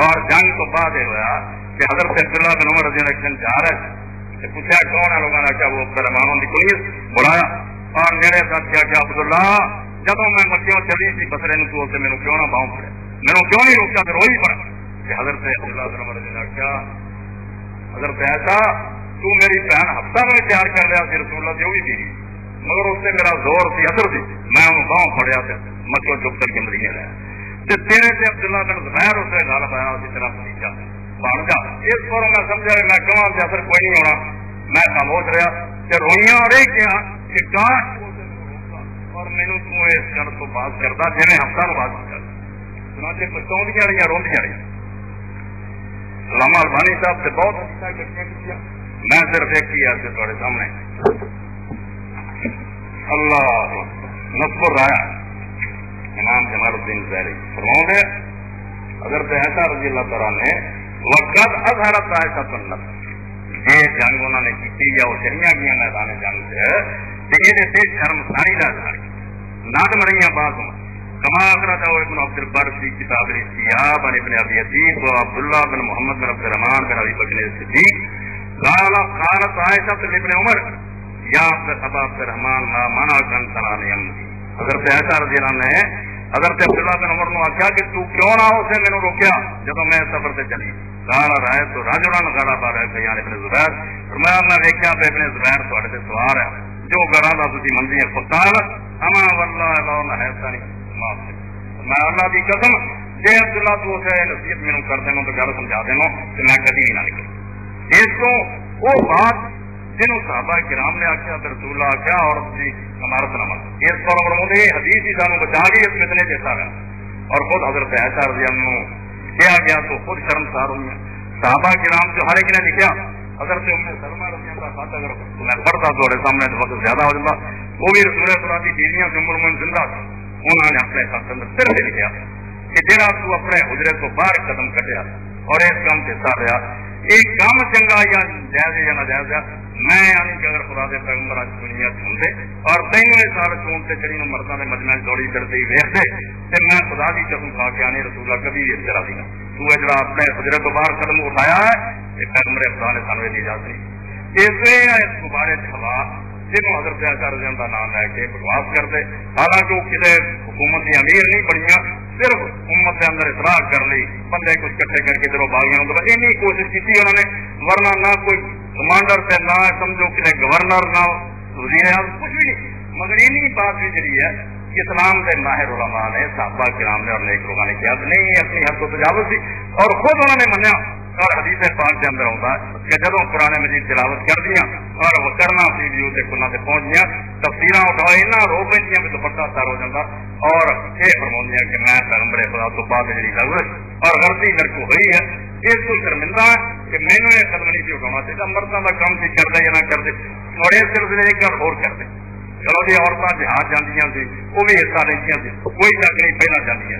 اور جنگ تو بعد یہ ہوا کہ حضرت عبداللہ بن عمر رضی اللہ عنہ جا رہے تھے، پوچھا کون ہے، لوگوں نے کیا وہ رحمانوں کی کنیت بلایا اور میرے ساتھ کیا کہ عبداللہ جب میں مکیوں چلی تھی بسرے نے تو اسے میرے کیوں نہ باؤں پڑے، میرے کیوں نہیں روکا، پھر وہی پڑا کہ حضرت عبداللہ بن عمر رضی اللہ عنہ کیا حضرت ایسا تو میری بہن ہفتہ میں تیار کر رہا سی رسول اللہ سے وہی بیوی، مگر اس سے میرا زور سی اثر سی، میں انہوں باؤں پڑیا تھا مکیوں چپ کر کے مدینے رہا تیرے سے عبداللہ بن زبیر اس سے غالب آیا اسی طرح بھتیجا بن جا، اس پر میں سمجھا میں کہاں سے اثر کوئی نہیں ہونا، میں خاموش رہا کہ روئیاں رہی کیا کہ کاش اور مینو تو اس گل تو بات کرتا جی میں ہفتہ نو بات کر چنانچہ پچھاؤندیاں رہی روندیاں رہی۔ علامہ البانی صاحب سے بہت اچھا کیا، میں صرف ایک ہی ایسے تھوڑے سامنے اللہ نصب رایا امام جمال الدین ظاہری فرماؤں گے حضرت عائشہ رضی اللہ تعالیٰ نے وقت اظہرت عائشہ سنت یہ جنگ انہوں نے کی یا وہ چلیاں گیا میدان جنگ سے یہ سے شرم ساری نہ ناد مریا بات کما اخرجہ ابن عبد البر فی کتاب الاستیاب عن ابن ابی عتیق و عبداللہ بن محمد بن عبد الرحمن بن ابی بکر الصدیق قالت عائشہ ابن عمر یا ابا عبد الرحمن ما منع کن تنانی امتی، حضرت عائشہ رضی اللہ عنہ نے حضرت عبداللہ بن عمر نے آخیا کہ تو کیوں نہ اسے میں نے روکیا جب میں سفر سے چلی، قال رائے تو راجلان غلبہ رہے بیان ابن زبیر، فرمایا میں دیکھا کہ ابن زبیر تھوڑے سے سوار ہے جو گھراں دا تسی منزی ہے، فقال اما واللہ لا نحسنی معاف، میں اللہ کی قسم جے عبداللہ تو اسے نصیحت مینوں کر دینا تو گل سمجھا دینا کہ میں کبھی نہ نکل اس کو وہ بات جنہوں صحابہ کرام نے آخیا رسول اللہ آخیا عورت کی عمارت نہ مت اس پر فرماتے ہیں حدیث ہی سانوں بچا گئی اس فتنے جیسا ہے اور خود حضرت عائشہ رضی اللہ عنہ کیا گیا تو خود شرمسار ہوئی صحابہ کرام جو ہر ایک نے لکھا حضرت ام سلمہ رضی اللہ بات اگر میں پڑھتا تھوڑے سامنے تو وقت زیادہ ہو جاتا، وہ بھی رسول اللہ کی بیویاں جو عمر میں زندہ تھی انہوں نے اپنے خط اندر صرف لکھا کہ جہاں تو اپنے حجرے تو باہر قدم کٹیا اور اس کام سے سر رہا ایک کام چنگا یا جائز یا ناجائز ہے، میں یعنی کہ اگر خدا کے پیغمبر آج دنیا چنتے اور تینوں سال چون سے چڑی مردوں کے مجمع دوڑی کرتے ہی ویستے تو میں خدا کی قسم کھا کے آنے رسول اللہ کبھی اس طرح دی تو جڑا اپنے حجرے تو باہر قدم اٹھایا ہے یہ پیغمبر خدا نے سانو دی اجازت نہیں اس کو بارے ہوا جنہوں حضرت عائشہ رضی اللہ کا نام لے کے بکواس کرتے، حالانکہ وہ کسی حکومت کی امیر نہیں بنیا، صرف امت کے اندر اصلاح کر لی، بندے کچھ کٹھے کر کے چلو باغیوں تو اینی کوشش کی انہوں نے، ورنہ نہ کوئی کمانڈر سے نہ سمجھو کہ گورنر نہ وزیر اعظم کچھ بھی نہیں، مگر اینی بات بھی جڑی ہے اسلام کے ماہر علماء نے صحابہ کرام نے اور نیک لوگوں نے کیا نہیں اپنی حد کو تجاوز کی اور خود انہوں نے منیا اور حدیث پاک کے اندر ہوتا ہے کہ جب قرآن مجید تلاوت کر دیا اور وہ کرنا سی ویو سے کھلا سے پہنچ گیا تفسیر اٹھاؤ اتنا رو پہ بھی دوپٹہ تار ہو جاتا اور یہ فرمایا کہ میں پیغمبر خدا تو بعد جی ضرورت اور غلطی میرے کو ہوئی ہے اس کو شرمندہ ہے کہ مینو یہ قدم نہیں سی اٹھانا چاہیے مردوں کا کام سی کر دے یا نہ کر دے اور اس سلسلے ایک گل اور کر دے چلو جی عورتیں جہاد جانیاں سی وہ بھی حصہ لیندیاں سی کوئی شک نہیں پہلے جانیاں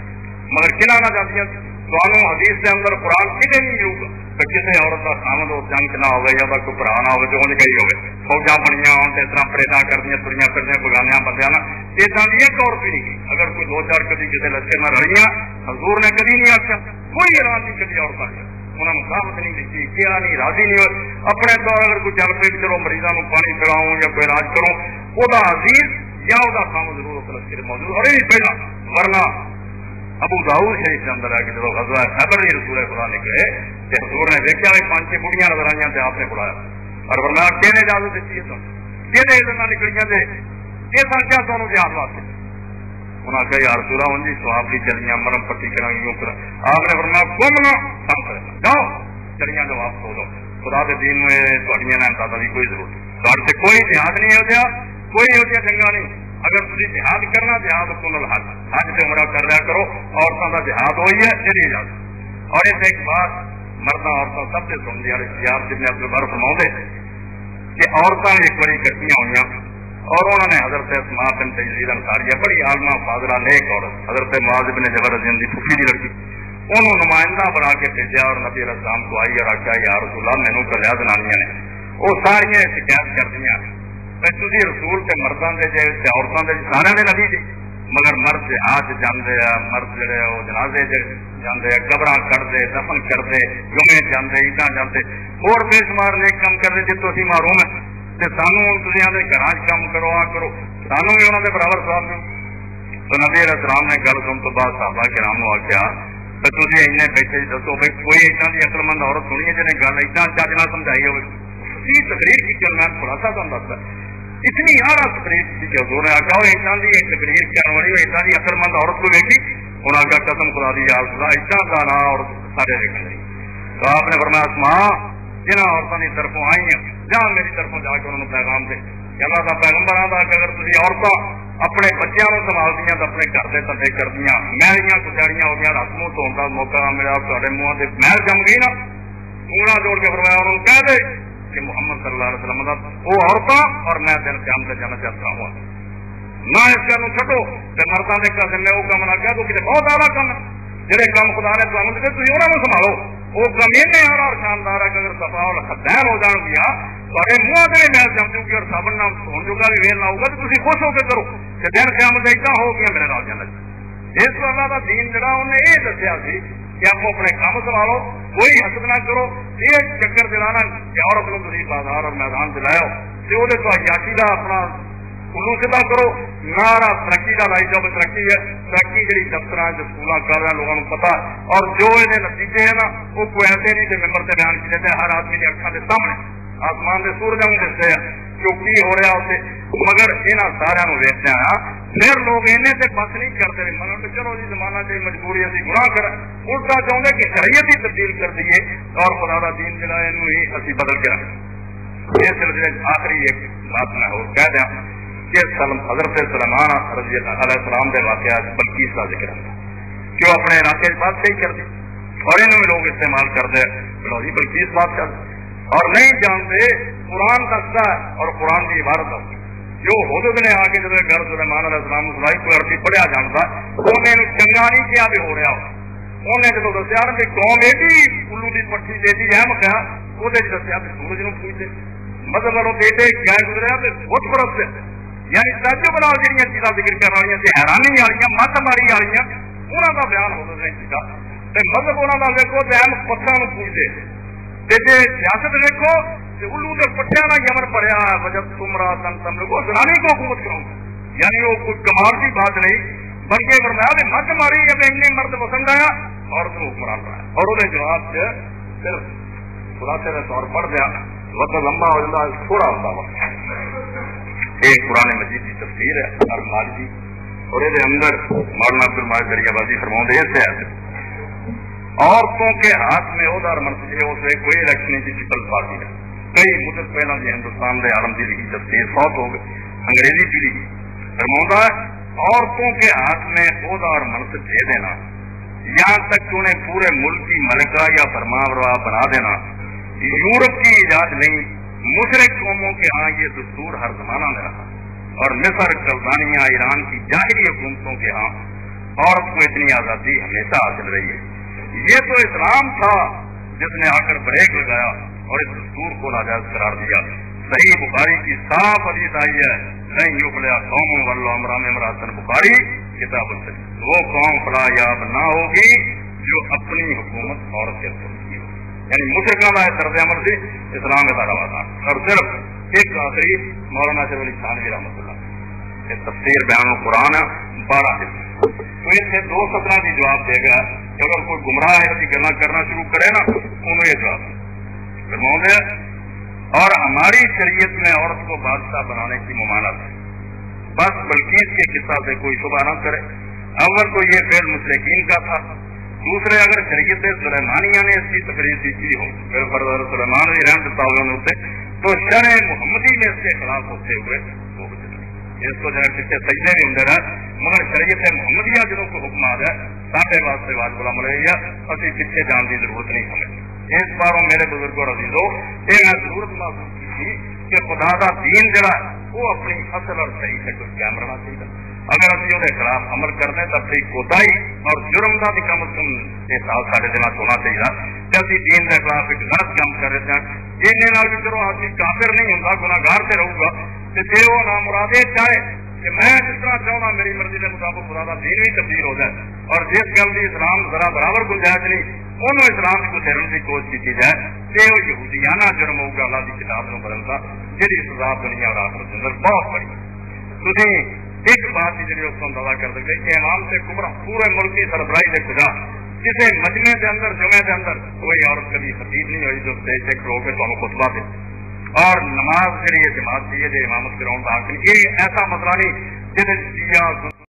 مگر کنہ نہ جانیاں سی تمہیں حدیث کے اندر قرآن کتنے نہیں ملے گا کہ کسی عورت کا سامن اس جنگ نہ ہوگا یا کوئی برا نہ ہوگا جو انہیں کہی ہوگی فوجاں بنیا ہو اس طرح پریڈاں کردیا تریاں پھردیا بگانیا بندیاں ادھر کی ایک عورت بھی نہیں کی اگر کوئی دو چار کدی کسی لشکر میں رلیاں حضور نے کدی نہیں آخیا کوئی اعلان نہیں کدی عورت آخیا انہوں نے سامت نہیں دیتی کیا نہیں راضی نہیں ہوئے اپنے طور اگر کوئی چل پہ چلو مریضوں کو پانی پلاؤں یا کوئی علاج کروں وہ عزیز یا وہ سام ضرور اس لشکر موجود اور یہ پہلا ورنہ ابو داؤد شریف کے اندر آ کے جب غزوہ خیبر رسول خدا نکلے تو حضور نے دیکھا بھی 5-6 بڑیاں نظر آئی تو آپ نے بلایا اور فرمایا کہنے اجازت دیتی ہے تم کہنے ادھر نکلیاں تھے یہ سن کیا دونوں جہاد واسطے انہوں نے کہا یا رسول اللہ جی سواب کی چلیاں مرم پٹی کریں گی کر آپ نے فرمایا کم نہ سم کرے جاؤ چلیاں جو واپس ہو جاؤ خدا کے دین میں تھوڑی نہ امداد کی کوئی ضرورت نہیں کوئی جہاد نہیں ہوتا کوئی ہوتا چنگا نہیں اگر تھی جہاد کرنا جہاد کن الحج حج سے عمرہ کر لیا کرو عورتوں کا جہاد ہوئی ہے چلی اجازت اور اس ایک بات مردہ عورتوں سب سے سن لیا یار جن نے عبدالبر فرماؤں کہ عورتیں ایک بڑی کٹیاں ہوئی اور انہوں نے حضرت اسماء بنت یزید انصاریہ بڑی عالمہ فاضلہ نیک عورت حضرت معاذ بن جبل رضی اللہ عنہ پھوپھی دی لڑکی انہوں نمائندہ بنا کے بھیجا اور نبی علیہ السلام کو آئی اور آخیا یا رسول اللہ مینوں کلیا زنانیاں نے وہ ساری شکایت کردیاں تھی رسول کے مردوں کے جی عورتوں کے سارے نے نبی جی مگر مرد جہاد جانے مرد جڑے وہ جنازے جانے قبر کٹتے دفن کرتے جمعے جانے عیداں جانے اور بے شمار نیک کام کرتے جتوں اسی معروم ہے تو سانوں تھی آدھے گھر کام کرو آ کرو سانوں بھی انہوں نے برابر سواب دو تو نبی علیہ السلام نے گل سن تو بعد صحابہ کرام نو آخیا تو تھی ایسے بیٹھے دسو بھائی کوئی اتنا کی عقل مند عورت سنی ہے جنہیں گل اتنا چج نہ سمجھائی ہوگی تقریر کی کر میں خلاصہ تم دستا اتنی یار تقریر کی حضور نے آخیا اتنا کی ایک تقریر کرنے والی اتنا کی عقل مند عورت کو دیکھی انہوں نے آخیا قسم خدا دی یاد خدا اتنا گانا اور سارے دیکھنے لگی تو آپ نے فرمایا اسماء جنہیں عورتوں کی طرفوں آئی ہیں جہاں میری طرفوں جا کے انہوں نے پیغام دے کہ اللہ کا پیغمبر آتا کہ اگر تھی عورتوں اپنے بچوں کو سنبھال دیا تو اپنے گھر کے تندے کر دیا میلیاں کچاڑیاں ہو گیا رات منہ دھونے کا موقع ملا تے منہ سے محل جم گئی نا انگڑا جوڑ کے فرمایا انہوں نے کہہ دے کہ محمد صلی اللہ علیہ وسلم کا وہ عورتیں اور میں دل قیام سے جانا چاہتا ہوں نہ اس کا چھٹو کہ مردوں کے قسم میں وہ کام نہ کہہ دو کہ بہت اعلیٰ کام ہے جہے کام خدا نے تمہیں دیتے تھی انہوں نے سنبھالو وہ کام اعلیٰ اور شاندار ہے کہ اگر صفا اور خدین ہو جان گیا تھوڑے منہ سے بھی محل جم چکی اور صابن نہ سون جو بھی ویل نہ ہوگا تو تھی خوش ہو کے کرو کہ دن قیامت اتنا ہو گیا میرے نال جانا اس کو اللہ کا دین جڑا انہیں یہ دسیا سی کہ آپ اپنے کام سنبھالو کوئی حسد نہ کرو یہ چکر دلانا کہ عورت کو تھی بازار اور میدان دلاؤ تو وہ عیاشی کا اپنا الو سیدھا کرو نارا ترقی کا لائی جاؤ ترقی ہے ترقی جی دفتر سکول کر رہے ہیں لوگوں کو پتا اور جو یہ نتیجے ہیں نا وہ کوئی ایسے نہیں کہ ممبر سے بیان کیے تھے ہر آدمی کی اکھان کے سامنے آسمان کے سورج ہوں دستے ہیں جو کی ہو رہا اسے مگر یہاں سارا ویچتے ہیں پھر لوگ انہیں سے بس نہیں کرتے من چلو جی زمانہ سے مجبوری اسی گناہ کر الٹا چاہتے کہ شریعت ہی تبدیل کر دیے اور خدا کا دین جڑا یہ اسی بدل کے رکھیں اس سلسلے آخری ایک بات میں اور کہہ دیا کہ حضرت سلیمان رضی اللہ علیہ السلام کے واقعات بلقیس کا ذکر ہے کہ وہ اپنے علاقے بات صحیح کر دی اور انہوں لوگ استعمال کرتے ہیں بلقیس بات کر اور نہیں جانتے قرآن دستا ہے اور قرآن کی عبارت ہے جو حضرت نے آ کے جب گھر سلیمان علیہ السلام سلائی کوئی عربی پڑھیا جانتا انہیں چنگا نہیں کیا بھی ہو رہا انہیں جب دسیا کہ قوم ایڈی الو کی پٹھی دے دی اہم کیا وہ دسیا کہ سورج نو پوچھتے مطلب والوں بیٹے کیا گزریا بہت فرق سے یعنی تعجب نال جہاں چیزاں ذکر کرنے والی حیرانی والی مت ماری والی انہوں کا بیان ہو سکتا مذہب انہوں کا ویکو تو اہم پتھر پوچھتے جی سیاست ویکو الو کے پٹھیا کا یمن پڑیا وجب تمرا تن تم لوگ زنانی کو حکومت کروں یعنی وہ کوئی کمال کی بات نہیں بلکہ فرمایا مت ماری جب این مرد پسند آیا اور اس کو حکمران رہا ہے اور وہ جواب سے صرف خلاصے کے طور پڑھ دیا وقت لمبا ہو جاتا تھوڑا ہوتا وقت ایک قرآن مجید کی تفسیر ہے اور مالکی اور یہ اندر مولانا عبد الماجد دریا بازی فرماؤں اس سے ہے عورتوں کے ہاتھ میں عہدہ اور منصب اسے کوئی الیکشن کی پیپلز پارٹی ہے کئی مدت پہلے جو ہندوستان کے عالم کی لکھی تفسیر فوت ہو گئی انگریزی کی لکھی فرماؤں عورتوں کے ہاتھ میں عہدہ اور منصب دے دینا یہاں تک کہ انہیں پورے ملک کی ملکہ یا فرمانروا بنا دینا یورپ کی ایجاد نہیں مشرق قوموں کے ہاں یہ دستور ہر زمانہ میں رہا اور مصر، کلدانیہ، ایران کی جاہلی حکومتوں کے ہاں عورت کو اتنی آزادی ہمیشہ حاصل رہی ہے۔ یہ تو اسلام تھا جس نے آ کر بریک لگایا اور اس دستور کو ناجائز قرار دیا۔ صحیح بخاری کی صاف حدیث آئی ہے، نہیں یفلح قوم ولوا امرا امرأۃ، بخاری کتاب التوحید، وہ قوم فلاح یاب نہ ہوگی جو اپنی حکومت عورت کے اوپر کی ہو۔ یعنی مشرکوں کا طرز عمل سے اسلام کا دعویٰ تھا۔ اور صرف ایک آخری مولانا شریف علی تھانوی رحمۃ اللہ یہ تفسیر بیان القرآن 12 حصے، تو اس سے 2 سطرہ کی جواب دے گا کہ اگر کوئی گمراہ ایسی گلا کرنا شروع کرے نا انہوں یہ جواب فرماؤں گے۔ اور ہماری شریعت میں عورت کو بادشاہ بنانے کی ممانعت ہے، بس بلقیس کے قصہ سے کوئی شبہ نہ کرے۔ اول تو یہ فعل مشرکین کا تھا، دوسرے اگر شریعت سلیمانیہ نے اس کی تقریر کی ہو پھر سلیمان رحمۃ اللہ ہوتے تو شرع محمدی میں اس کے خلاف ہوتے ہوئے وہ اس کو جو ہے پیچھے سجدے بھی اندر ہے، مگر شریعت محمدیہ جنہوں کو حکم آ جائے ساڈے واسطے واجب العمل ہے، اسی پیچھے جان کی ضرورت نہیں سمجھ۔ اس باروں میرے بزرگوں اور عزیزوں یہ میں ضرورت محسوس کی تھی کہ خدا کا دین جڑا وہ اپنی اصل اور صحیح سے کچھ قائم رہنا چاہیے۔ اگر ابھی وہ خلاف عمل کرتے تو اپنی کوتاہی اور جرم کا بھی کم از کم احساس سارے دماغ ہونا چاہیے کہ ابھی دین کے خلاف ایک غلط کام کر رہے ہیں، ان بھی چلو آدمی کافر نہیں ہوتا، گناہگار سے رہوں گا کہ جی وہ نامرادے چاہے کہ میں جس طرح چاہوں گا میری مرضی کے مطابق خدا کا دین بھی تبدیل ہو جائے، اور جس گل کی اسلام ذرا برابر گنجائش نہیں انہوں اسلام کو پھیرنے کی کوشش کی جائے کہ وہ یہودیانہ جرم ہوگا اللہ کی کتاب میں بدلتا، جی سزا دنیا اور آخرت کے اندر بہت بڑی۔ تھی ایک بات ہی جی اس کو اندازہ کر سکتے کہ امام سے کبرا پورے ملک کی سربراہی سے خدا کسی مجمع کے اندر جمعے کے اندر کوئی عورت کبھی خطیب نہیں ہوئی جو اسٹیج سے کھڑو کے تمہیں خطبہ دے، اور نماز کے لیے جماعت چاہیے جو امامت کراؤں داخل، یہ ایسا مسئلہ نہیں جسے